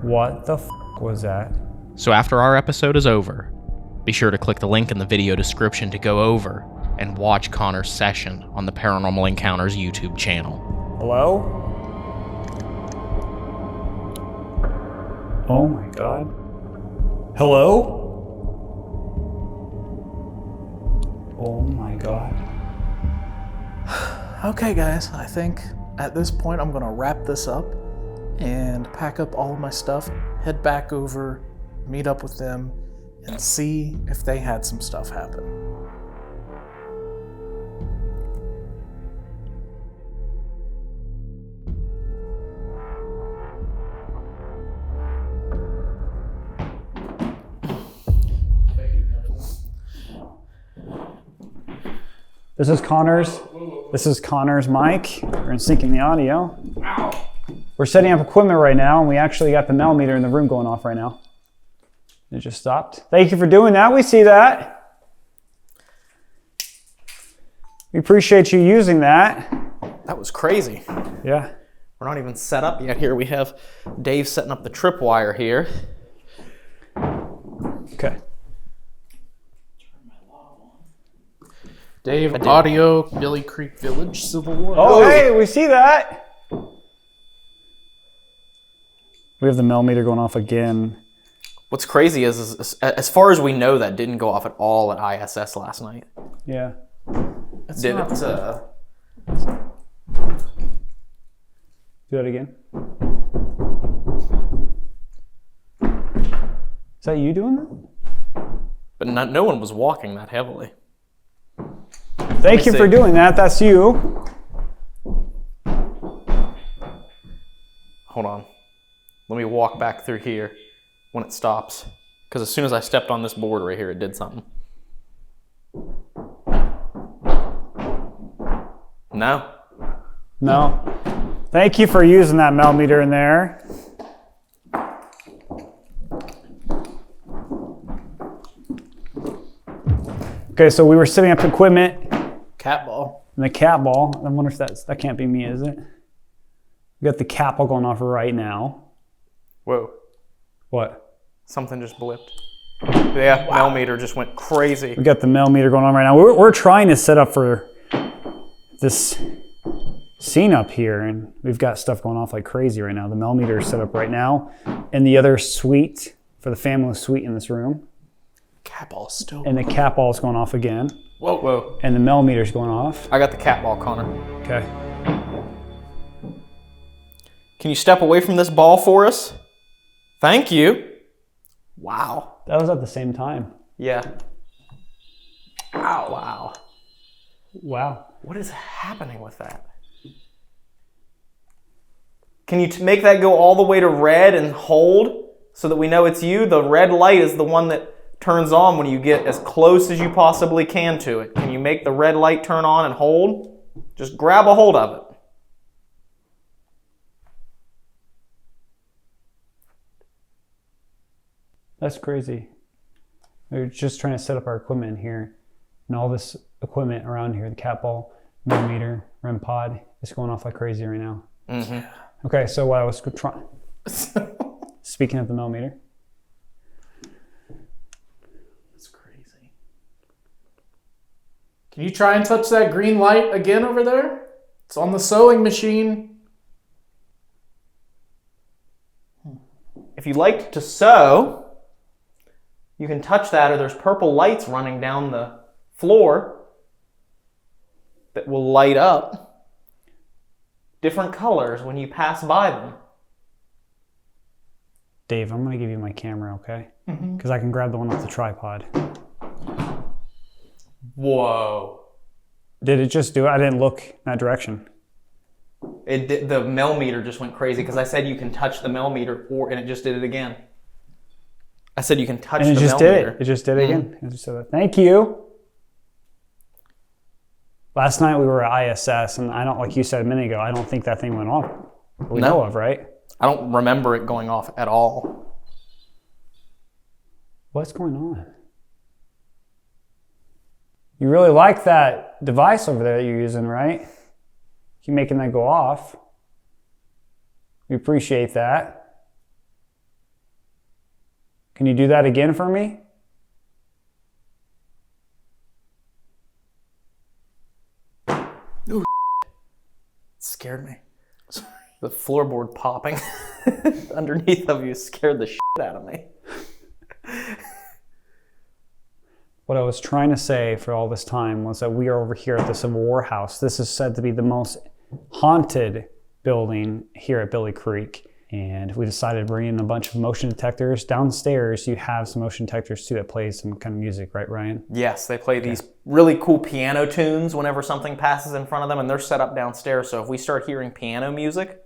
What the f was that? So after our episode is over, be sure to click the link in the video description to go over and watch Connor's session on the Paranormal Encounters YouTube channel. Hello? Oh my god. Hello? Oh my god. Okay, guys, I think at this point I'm gonna wrap this up and pack up all of my stuff, head back over, meet up with them, and see if they had some stuff happen. This is Connor's mic. We're in syncing the audio. We're setting up equipment right now, and we actually got the meter in the room going off right now. It just stopped. Thank you for doing that. We see that. We appreciate you using that. That was crazy. Yeah. We're not even set up yet here. We have Dave setting up the tripwire here. Okay. Dave, audio, Billie Creek Village, Civil War. Oh, hey, we see that. We have the millimeter going off again. What's crazy is as far as we know, that didn't go off at all at ISS last night. Yeah. Did it? Do that again. Is that you doing that? But no one was walking that heavily. Thank you for doing that. That's you. Hold on. Let me walk back through here when it stops. Because as soon as I stepped on this board right here, it did something. No. No. Thank you for using that millimeter in there. Okay, so we were setting up equipment. Cat ball. And the cat ball. I wonder if that can't be me, is it? We got the cat ball going off right now. Whoa. What? Something just blipped. Yeah, millimeter just went crazy. We got the millimeter going on right now. We're trying to set up for this scene up here, and we've got stuff going off like crazy right now. The millimeter is set up right now in the other suite, for the family suite in this room. Cat ball still. And the cat ball is going off again. Whoa, whoa. And the millimeter's going off. I got the cat ball, Connor. Okay. Can you step away from this ball for us? Thank you. Wow. That was at the same time. Yeah. Ow. Wow. Wow. What is happening with that? Can you make that go all the way to red and hold so that we know it's you? The red light is the one that turns on when you get as close as you possibly can to it. Can you make the red light turn on and hold? Just grab a hold of it. That's crazy. We're just trying to set up our equipment in here. And all this equipment around here, the cat ball, millimeter, REM pod, is going off like crazy right now. Mm-hmm. Okay, so what I was trying... Speaking of the millimeter. That's crazy. Can you try and touch that green light again over there? It's on the sewing machine. If you like to sew, you can touch that, or there's purple lights running down the floor that will light up different colors when you pass by them. Dave, I'm going to give you my camera, okay? Because I can grab the one off the tripod. Whoa. Did it just do it? I didn't look in that direction. It did, the millimeter just went crazy because I said you can touch the millimeter, and it just did it again. I said you can touch the millimeter. And it just did it. It just did it again. It just said that. Thank you. Last night we were at ISS, and I don't, like you said a minute ago, I don't think that thing went off. We know of, right? I don't remember it going off at all. What's going on? You really like that device over there that you're using, right? Keep making that go off. We appreciate that. Can you do that again for me? Ooh, it scared me. The floorboard popping underneath of you scared the shit out of me. What I was trying to say for all this time was that we are over here at the Civil War house. This is said to be the most haunted building here at Billie Creek. And we decided to bring in a bunch of motion detectors. Downstairs, you have some motion detectors too that play some kind of music, right, Ryan? Yes, they play these really cool piano tunes whenever something passes in front of them, and they're set up downstairs. So if we start hearing piano music,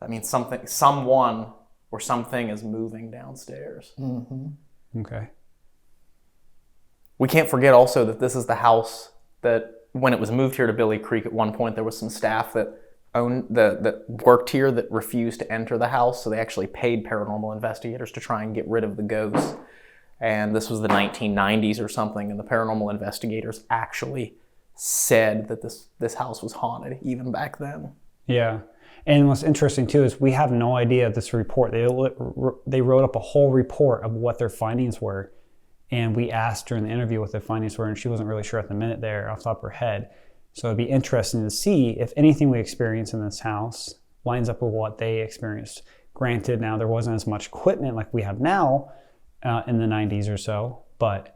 that means someone or something is moving downstairs. Mm-hmm. Okay. We can't forget also that this is the house that when it was moved here to Billie Creek, at one point there was some staff that that worked here that refused to enter the house, so they actually paid paranormal investigators to try and get rid of the ghosts. And this was the 1990s or something, and the paranormal investigators actually said that this house was haunted even back then. Yeah. And what's interesting too is we have no idea this report. They wrote up a whole report of what their findings were. And we asked during the interview what their findings were, and she wasn't really sure at the minute there off the top of her head. So it'd be interesting to see if anything we experience in this house lines up with what they experienced. Granted, now there wasn't as much equipment like we have now in the 90s or so, but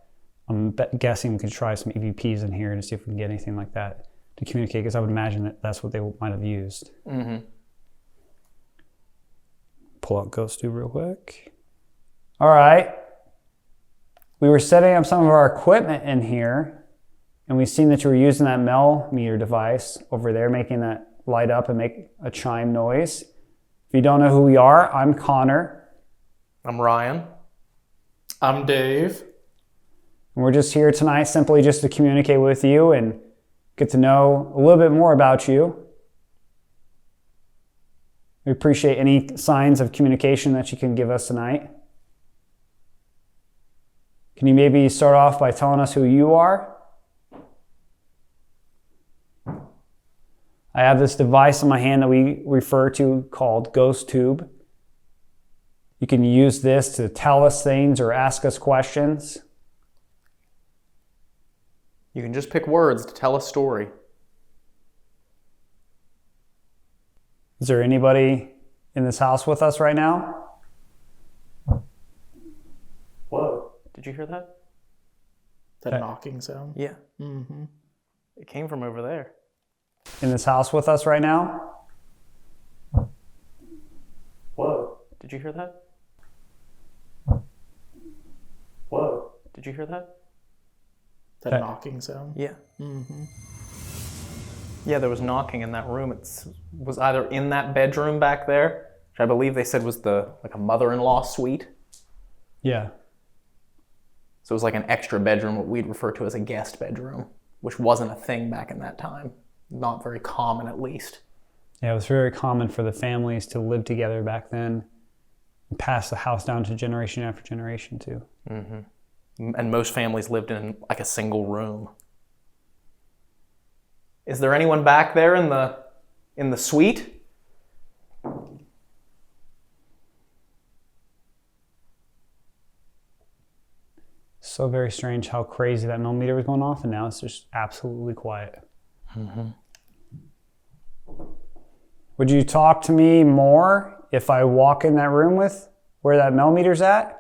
I'm guessing we could try some EVPs in here to see if we can get anything like that to communicate, because I would imagine that that's what they might have used. Mm-hmm. Pull out Ghost Tube real quick. All right. We were setting up some of our equipment in here, and we've seen that you were using that meter device over there, making that light up and make a chime noise. If you don't know who we are, I'm Connor. I'm Ryan. I'm Dave. And we're just here tonight simply just to communicate with you and get to know a little bit more about you. We appreciate any signs of communication that you can give us tonight. Can you maybe start off by telling us who you are? I have this device in my hand that we refer to called Ghost Tube. You can use this to tell us things or ask us questions. You can just pick words to tell a story. Is there anybody in this house with us right now? Whoa. Did you hear that? That knocking sound? Yeah. Mm-hmm. It came from over there. In this house with us right now? Whoa. Did you hear that? Whoa. Did you hear that? That knocking sound? Yeah. Mm-hmm. Yeah, there was knocking in that room. It was either in that bedroom back there, which I believe they said was like a mother-in-law suite. Yeah. So it was like an extra bedroom, what we'd refer to as a guest bedroom, which wasn't a thing back in that time. Not very common, at least. Yeah, it was very common for the families to live together back then and pass the house down to generation after generation, too. Mm-hmm. And most families lived in like a single room. Is there anyone back there in the suite? So very strange how crazy that millimeter was going off, and now it's just absolutely quiet. Mm-hmm. Would you talk to me more if I walk in that room with where that millimeter's at?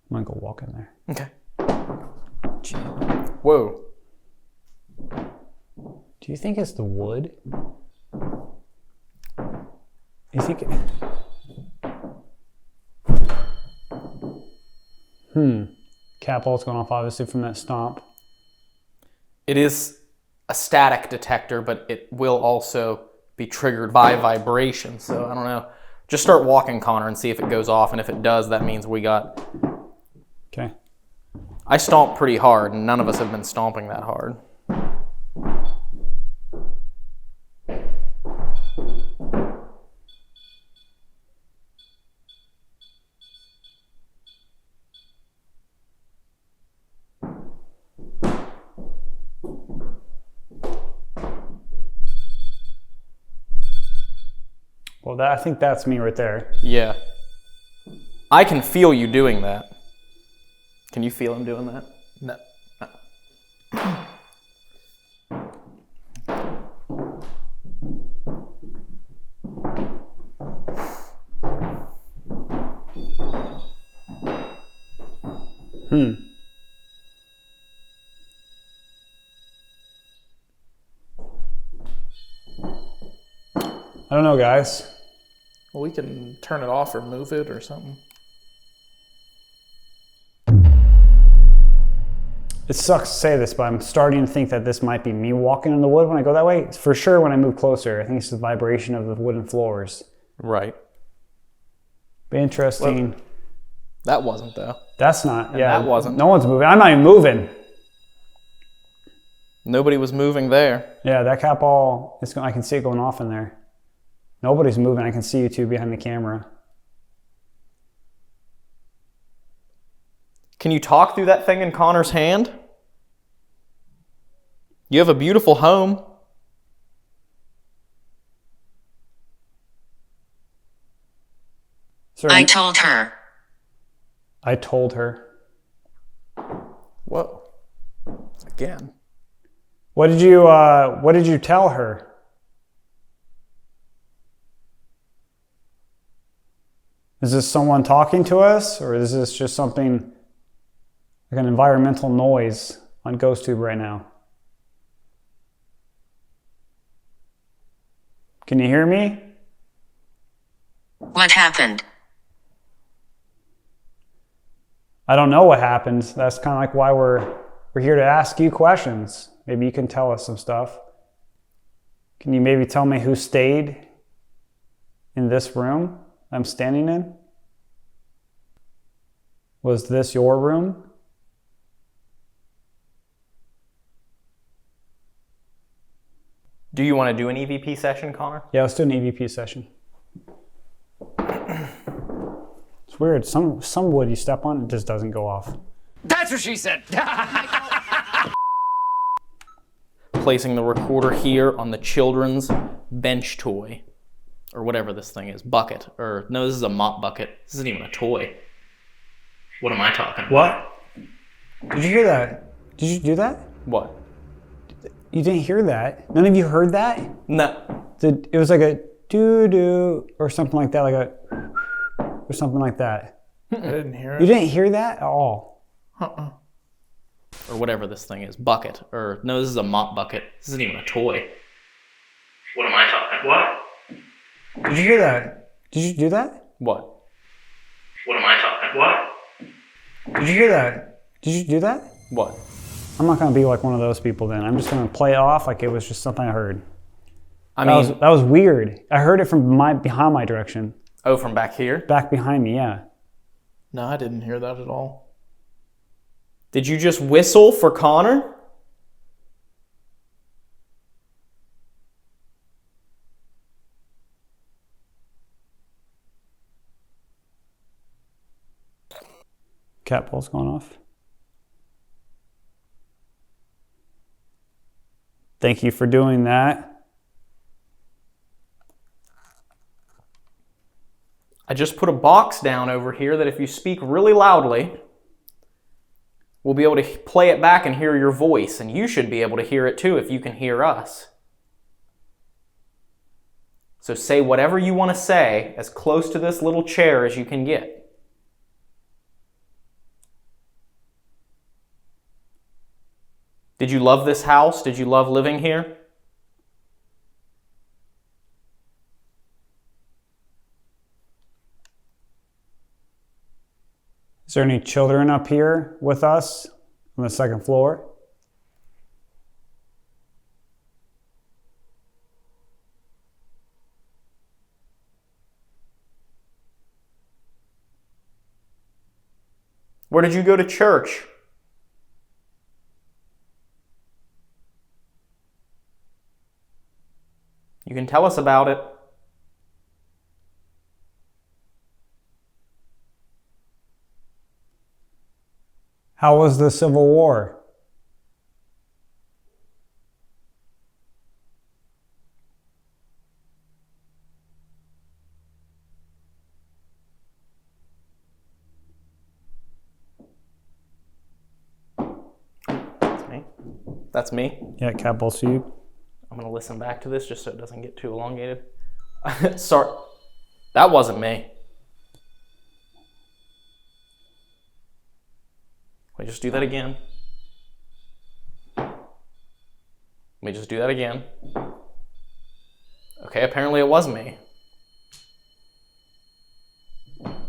I'm gonna go walk in there. Okay. Whoa. Do you think it's the wood? You think it... Cat ball's going off obviously from that stomp. It is a static detector, but it will also be triggered by vibration. So I don't know. Just start walking, Connor, and see if it goes off. And if it does, that means we got... Okay. I stomp pretty hard, and none of us have been stomping that hard. Well, I think that's me right there. Yeah. I can feel you doing that. Can you feel him doing that? No. I don't know, guys. Well, we can turn it off or move it or something. It sucks to say this, but I'm starting to think that this might be me walking in the wood when I go that way. It's for sure when I move closer. I think it's the vibration of the wooden floors. Right. Be interesting. Well, that wasn't, though. That's not. And yeah, that wasn't. No one's moving. I'm not even moving. Nobody was moving there. Yeah, that cat ball, I can see it going off in there. Nobody's moving. I can see you two behind the camera. Can you talk through that thing in Connor's hand? You have a beautiful home. I told her. I told her. Whoa. Again. What did you tell her? Is this someone talking to us, or is this just something like an environmental noise on GhostTube right now? Can you hear me? What happened? I don't know what happened. That's kind of like why we're here to ask you questions. Maybe you can tell us some stuff. Can you maybe tell me who stayed in this room I'm standing in? Was this your room? Do you want to do an EVP session, Connor? Yeah, let's do an EVP session. It's weird. Some wood you step on, it just doesn't go off. That's what she said. Placing the recorder here on the children's bench toy, or whatever this thing is, bucket, or no, this is a mop bucket. This isn't even a toy. What am I talking about? What? Did you hear that? Did you do that? What? You didn't hear that? None of you heard that? No. It was like a doo-doo or something like that, like a or something like that. I didn't hear it. You didn't hear that at all? Uh-uh. Or whatever this thing is, bucket, or no, this is a mop bucket. This isn't even a toy. What am I talking about? What? Did you hear that? Did you do that? What? What am I talking about? What? Did you hear that? Did you do that? What? I'm not going to be like one of those people then. I'm just going to play it off like it was just something I heard. I mean, that was weird. I heard it from behind my direction. Oh, from back here? Back behind me, yeah. No, I didn't hear that at all. Did you just whistle for Connor? Cat ball's going off. Thank you for doing that. I just put a box down over here that if you speak really loudly, we'll be able to play it back and hear your voice, and you should be able to hear it too if you can hear us. So say whatever you want to say as close to this little chair as you can get. Did you love this house? Did you love living here? Is there any children up here with us on the second floor? Where did you go to church? You can tell us about it. How was the Civil War? That's me. That's me. Yeah, cat balls to you. I'm going to listen back to this just so it doesn't get too elongated. Sorry. That wasn't me. Let me just do that again. Let me just do that again. Okay, apparently it was me.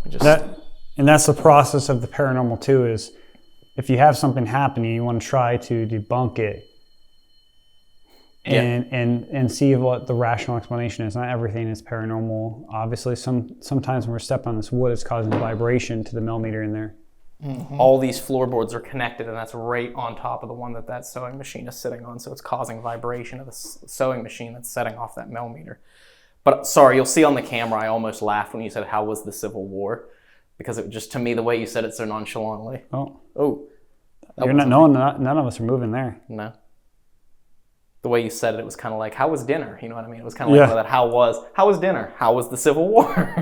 And that's the process of the paranormal too, is if you have something happening, you want to try to debunk it. And see what the rational explanation is. Not everything is paranormal. Obviously, sometimes when we're stepping on this wood, it's causing vibration to the millimeter in there. Mm-hmm. All these floorboards are connected, and that's right on top of the one that sewing machine is sitting on, so it's causing vibration of the sewing machine that's setting off that millimeter. But sorry, you'll see on the camera, I almost laughed when you said, how was the Civil War? because it just, to me, the way you said it so nonchalantly. Oh. Oh. You're not, none of us are moving there. No. The way you said it, it was kind of like, how was dinner? You know what I mean? It was kind of like that, how was dinner? How was the Civil War?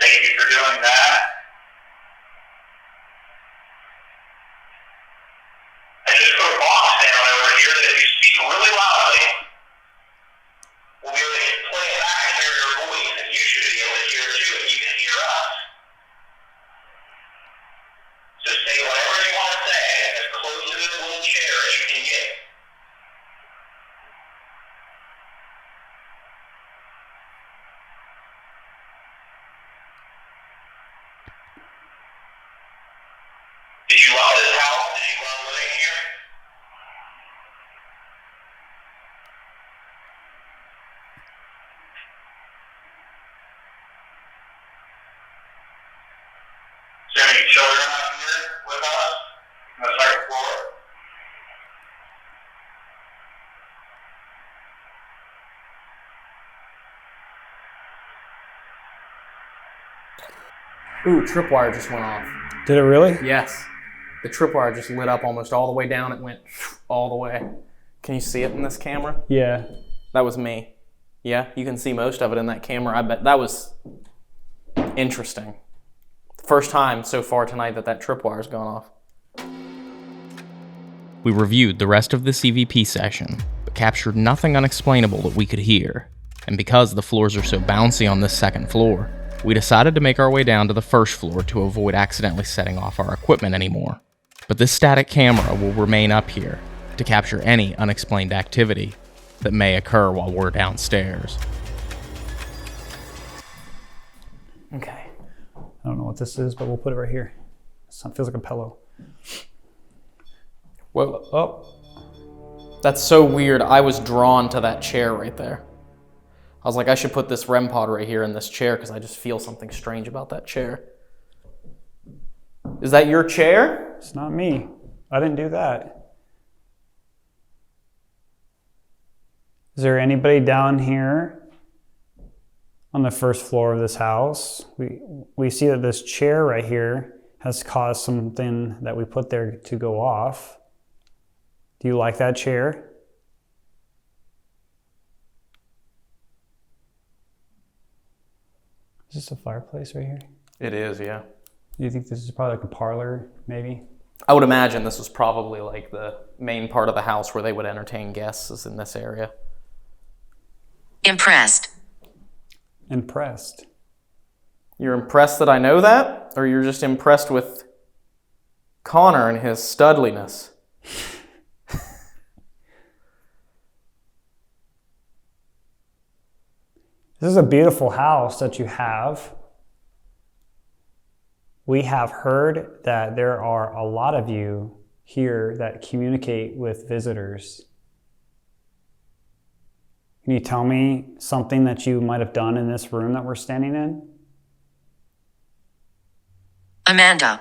Thank you for doing that. I just put a box down over here that if you speak really loudly, we'll be able to play it back and hear your voice. And you should be able to hear it too if you can hear us. So say whatever you want to say as close to this little chair as you can get. Did you love this house? Did you love living here? Is there any children out here with us on the second floor? Ooh, tripwire just went off. Did it really? Yes. The tripwire just lit up almost all the way down. It went all the way. Can you see it in this camera? Yeah. That was me. Yeah, you can see most of it in that camera. I bet that was interesting. First time so far tonight that tripwire's gone off. We reviewed the rest of the CVP session, but captured nothing unexplainable that we could hear. And because the floors are so bouncy on this second floor, we decided to make our way down to the first floor to avoid accidentally setting off our equipment anymore. But this static camera will remain up here to capture any unexplained activity that may occur while we're downstairs. Okay. I don't know what this is, but we'll put it right here. It feels like a pillow. Whoa. Oh. That's so weird. I was drawn to that chair right there. I was like, I should put this REM pod right here in this chair because I just feel something strange about that chair. Is that your chair? It's not me. I didn't do that. Is there anybody down here on the first floor of this house? We see that this chair right here has caused something that we put there to go off. Do you like that chair? Is this a fireplace right here? It is, yeah. Do you think this is probably like a parlor, maybe? I would imagine this was probably like the main part of the house where they would entertain guests, is in this area. Impressed. Impressed. You're impressed that I know that? Or you're just impressed with Connor and his studliness? This is a beautiful house that you have. We have heard that there are a lot of you here that communicate with visitors. Can you tell me something that you might have done in this room that we're standing in? Amanda.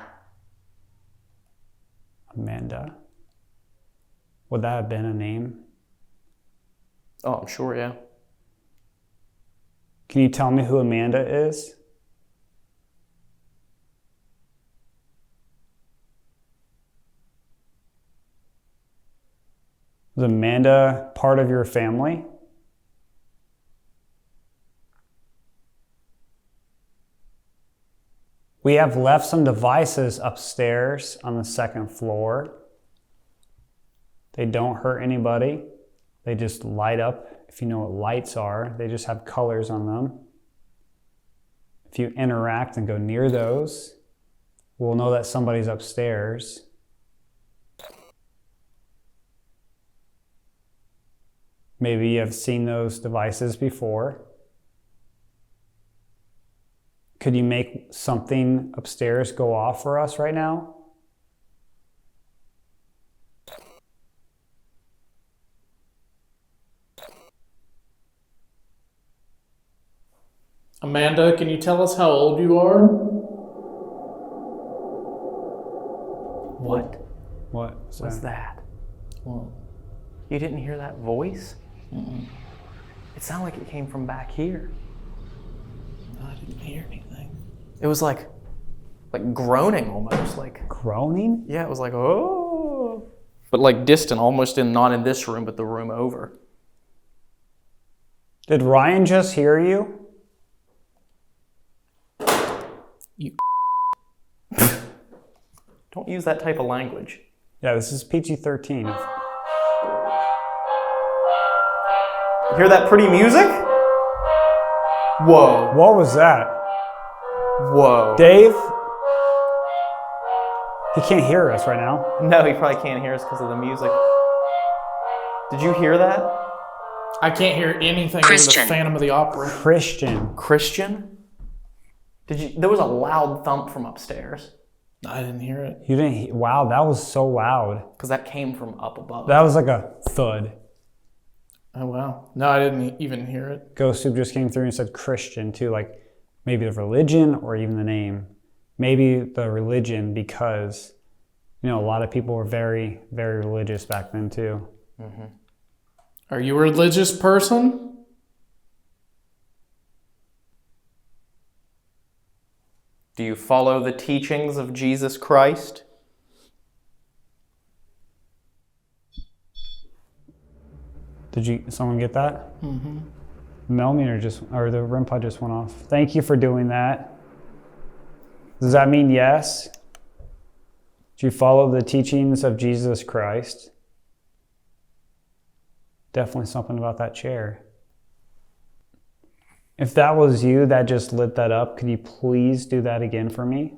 Amanda. Would that have been a name? Oh, I'm sure, yeah. Can you tell me who Amanda is? Was Amanda part of your family? We have left some devices upstairs on the second floor. They don't hurt anybody. They just light up. If you know what lights are, they just have colors on them. If you interact and go near those, we'll know that somebody's upstairs. Maybe you have seen those devices before. Could you make something upstairs go off for us right now? Amanda, can you tell us how old you are? What? What? was that? Well, You didn't hear that voice? Mm-mm. It sounded like it came from back here. No, I didn't hear anything. It was like groaning almost. Like Groaning? Yeah, it was like, oh. But like distant, almost not in this room, but the room over. Did Ryan just hear you? You don't use that type of language. Yeah, this is PG-13. Hear that pretty music? Whoa. What was that? Whoa. Dave? He can't hear us right now. No, he probably can't hear us because of the music. Did you hear that? I can't hear anything Christian. over the Phantom of the Opera. Christian. Christian? There was a loud thump from upstairs. I didn't hear it. You didn't. Wow, that was so loud. Because that came from up above. That was like a thud. Oh, wow. No, I didn't even hear it. Ghost Soup just came through and said Christian too, like maybe the religion or even the name. Maybe the religion because, a lot of people were very, very religious back then too. Mm-hmm. Are you a religious person? Do you follow the teachings of Jesus Christ? Did someone get that? Mm-hmm. The millimeter or the REM pod just went off. Thank you for doing that. Does that mean yes? Do you follow the teachings of Jesus Christ? Definitely something about that chair. If that was you that just lit that up, could you please do that again for me?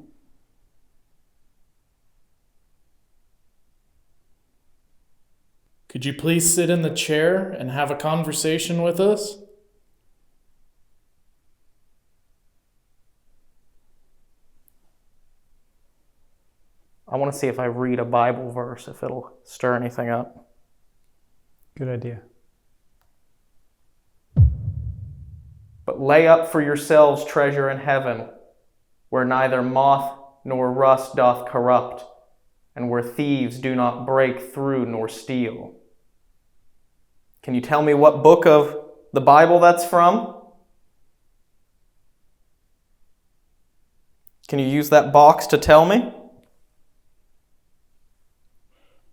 Could you please sit in the chair and have a conversation with us? I want to see if I read a Bible verse, if it'll stir anything up. Good idea. But lay up for yourselves treasure in heaven, where neither moth nor rust doth corrupt, and where thieves do not break through nor steal. Can you tell me what book of the Bible that's from? Can you use that box to tell me?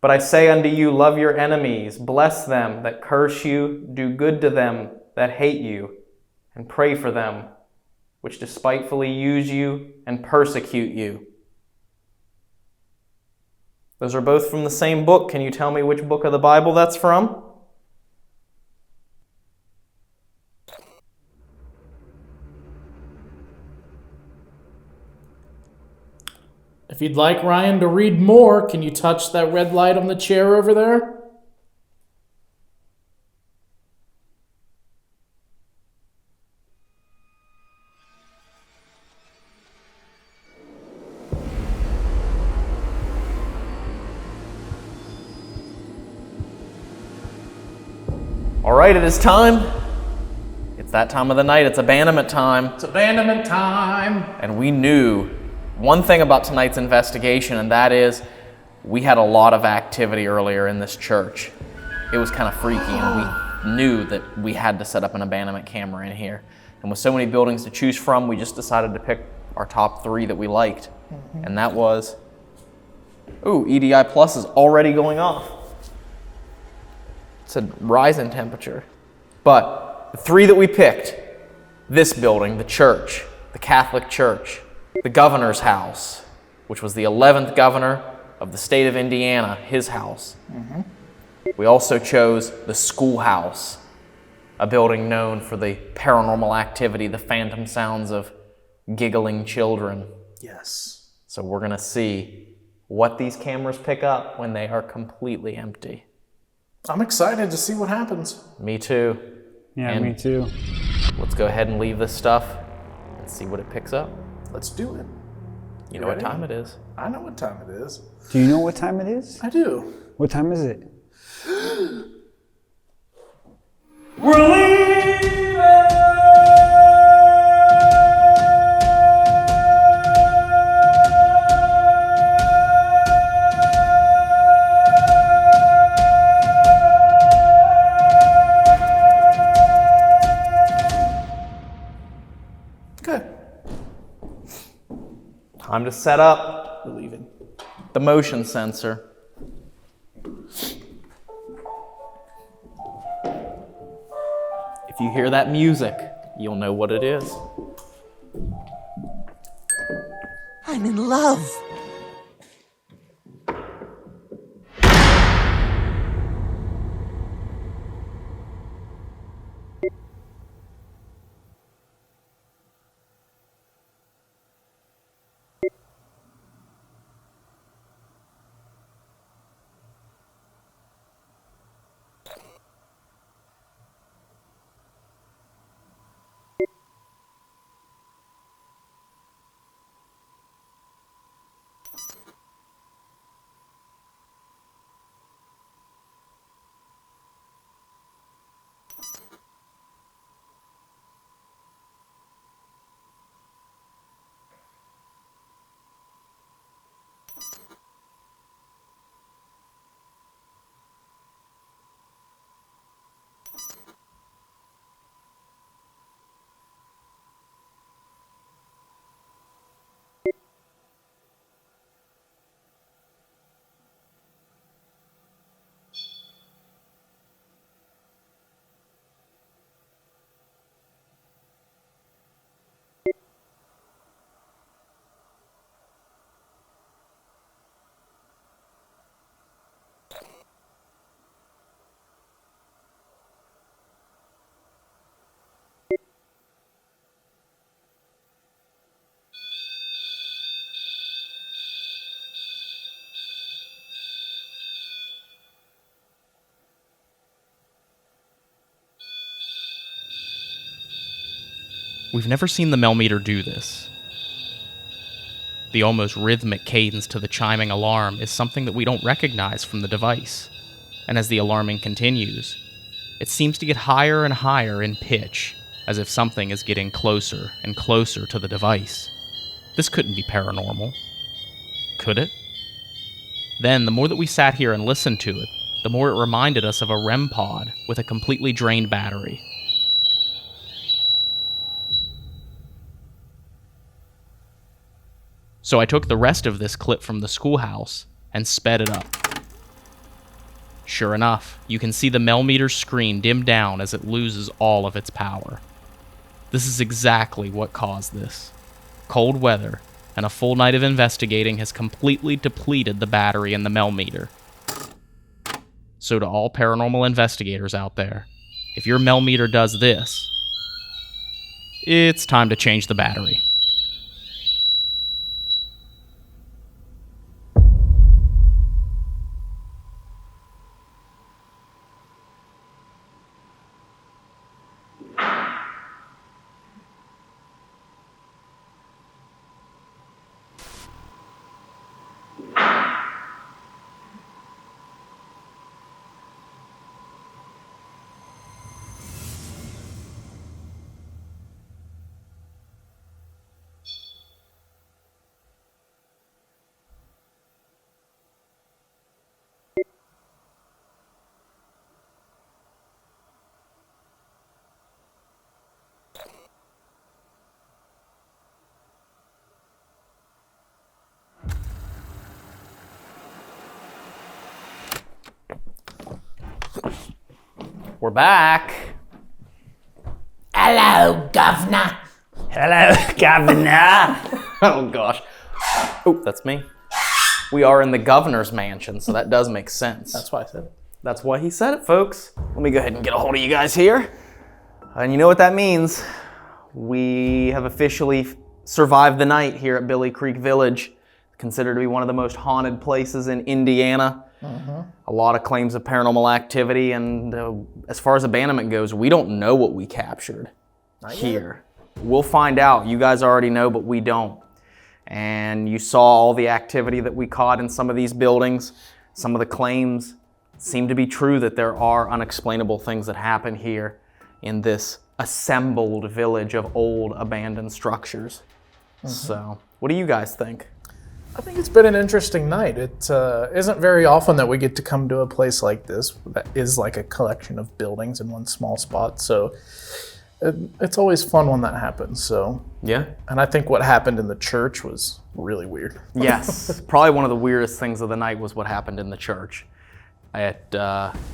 But I say unto you, love your enemies, bless them that curse you, do good to them that hate you, and pray for them which despitefully use you and persecute you. Those are both from the same book. Can you tell me which book of the Bible that's from? If you'd like Ryan to read more, can you touch that red light on the chair over there? All right, it is time. It's that time of the night. It's abandonment time. It's abandonment time. And we knew one thing about tonight's investigation, and that is we had a lot of activity earlier in this church. It was kind of freaky, and we knew that we had to set up an abandonment camera in here. And with so many buildings to choose from, we just decided to pick our top 3 that we liked. Mm-hmm. And that was, EDI Plus is already going off. It's a rise in temperature. But the 3 that we picked, this building, the church, the Catholic Church, the governor's house, which was the 11th governor of the state of Indiana, his house. Mm-hmm. We also chose the schoolhouse, a building known for the paranormal activity, the phantom sounds of giggling children. Yes. So we're going to see what these cameras pick up when they are completely empty. I'm excited to see what happens. Me too. Yeah, and me too. Let's go ahead and leave this stuff and see what it picks up. Let's do it. You know what time it is. I know what time it is. Do you know what time it is? I do. What time is it? We're leaving! Time to set up the motion sensor. If you hear that music, you'll know what it is. I'm in love. We've never seen the Melmeter do this. The almost rhythmic cadence to the chiming alarm is something that we don't recognize from the device. And as the alarming continues, it seems to get higher and higher in pitch, as if something is getting closer and closer to the device. This couldn't be paranormal. Could it? Then, the more that we sat here and listened to it, the more it reminded us of a REM pod with a completely drained battery. So I took the rest of this clip from the schoolhouse and sped it up. Sure enough, you can see the Melmeter's screen dim down as it loses all of its power. This is exactly what caused this. Cold weather and a full night of investigating has completely depleted the battery in the Melmeter. So to all paranormal investigators out there, if your Melmeter does this, it's time to change the battery. We're back. Hello, governor. Hello, Governor. Oh gosh. Oh, that's me. We are in the governor's mansion, so that does make sense. That's why I said it. That's why he said it, folks. Let me go ahead and get a hold of you guys here. And you know what that means. We have officially survived the night here at Billie Creek Village, considered to be one of the most haunted places in Indiana. A lot of claims of paranormal activity, and as far as abandonment goes, we don't know what we captured here. We'll find out. You guys already know, but we don't. And you saw all the activity that we caught in some of these buildings. Some of the claims seem to be true, that there are unexplainable things that happen here in this assembled village of old abandoned structures. So, what do you guys think? I think it's been an interesting night. It isn't very often that we get to come to a place like this that is like a collection of buildings in one small spot. So It's always fun when that happens. So Yeah. and I think what happened in the church was really weird. Yes, probably one of the weirdest things of the night was what happened in the church. I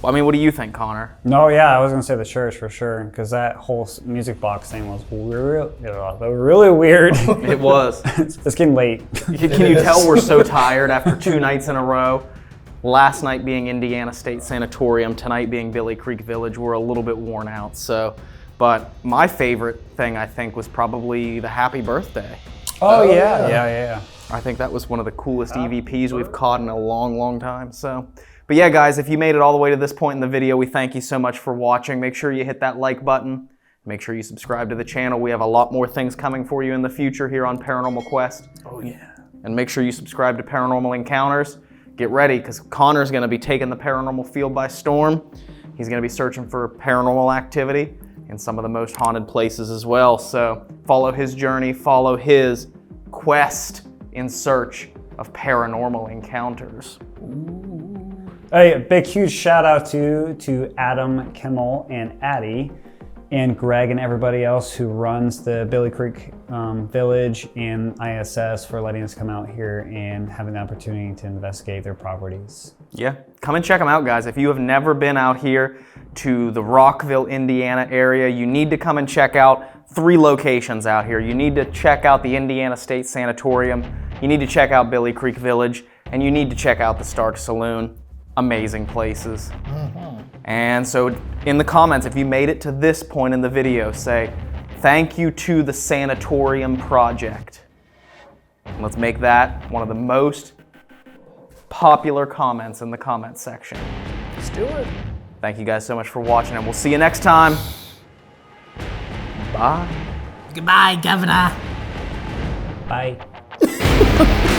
mean, what do you think, Connor? No, yeah, I was gonna say the church for sure, because that whole music box thing was really weird. It was. It's getting late. Can you tell we're so tired after 2 nights in a row? Last night being Indiana State Sanatorium, tonight being Billie Creek Village. We're a little bit worn out. But my favorite thing, I think, was probably the happy birthday. Oh yeah. I think that was one of the coolest EVPs we've caught in a long, long time. But yeah, guys, if you made it all the way to this point in the video, we thank you so much for watching. Make sure you hit that like button. Make sure you subscribe to the channel. We have a lot more things coming for you in the future here on Paranormal Quest. Oh yeah. And make sure you subscribe to Paranormal Encounters. Get ready, because Connor's going to be taking the paranormal field by storm. He's going to be searching for paranormal activity in some of the most haunted places as well. So follow his journey, follow his quest in search of paranormal encounters. Hey, a big, huge shout out to Adam, Kimmel, and Addie, and Greg and everybody else who runs the Billie Creek Village and ISS for letting us come out here and having the opportunity to investigate their properties. Yeah, come and check them out, guys. If you have never been out here to the Rockville, Indiana area, you need to come and check out 3 locations out here. You need to check out the Indiana State Sanatorium, you need to check out Billie Creek Village, and you need to check out the Stark Saloon. Amazing places. And so in the comments, if you made it to this point in the video, say, thank you to the Sanatorium Project. And let's make that one of the most popular comments in the comment section. Let's do it. Thank you guys so much for watching, and we'll see you next time. Bye. Goodbye, Governor. Bye.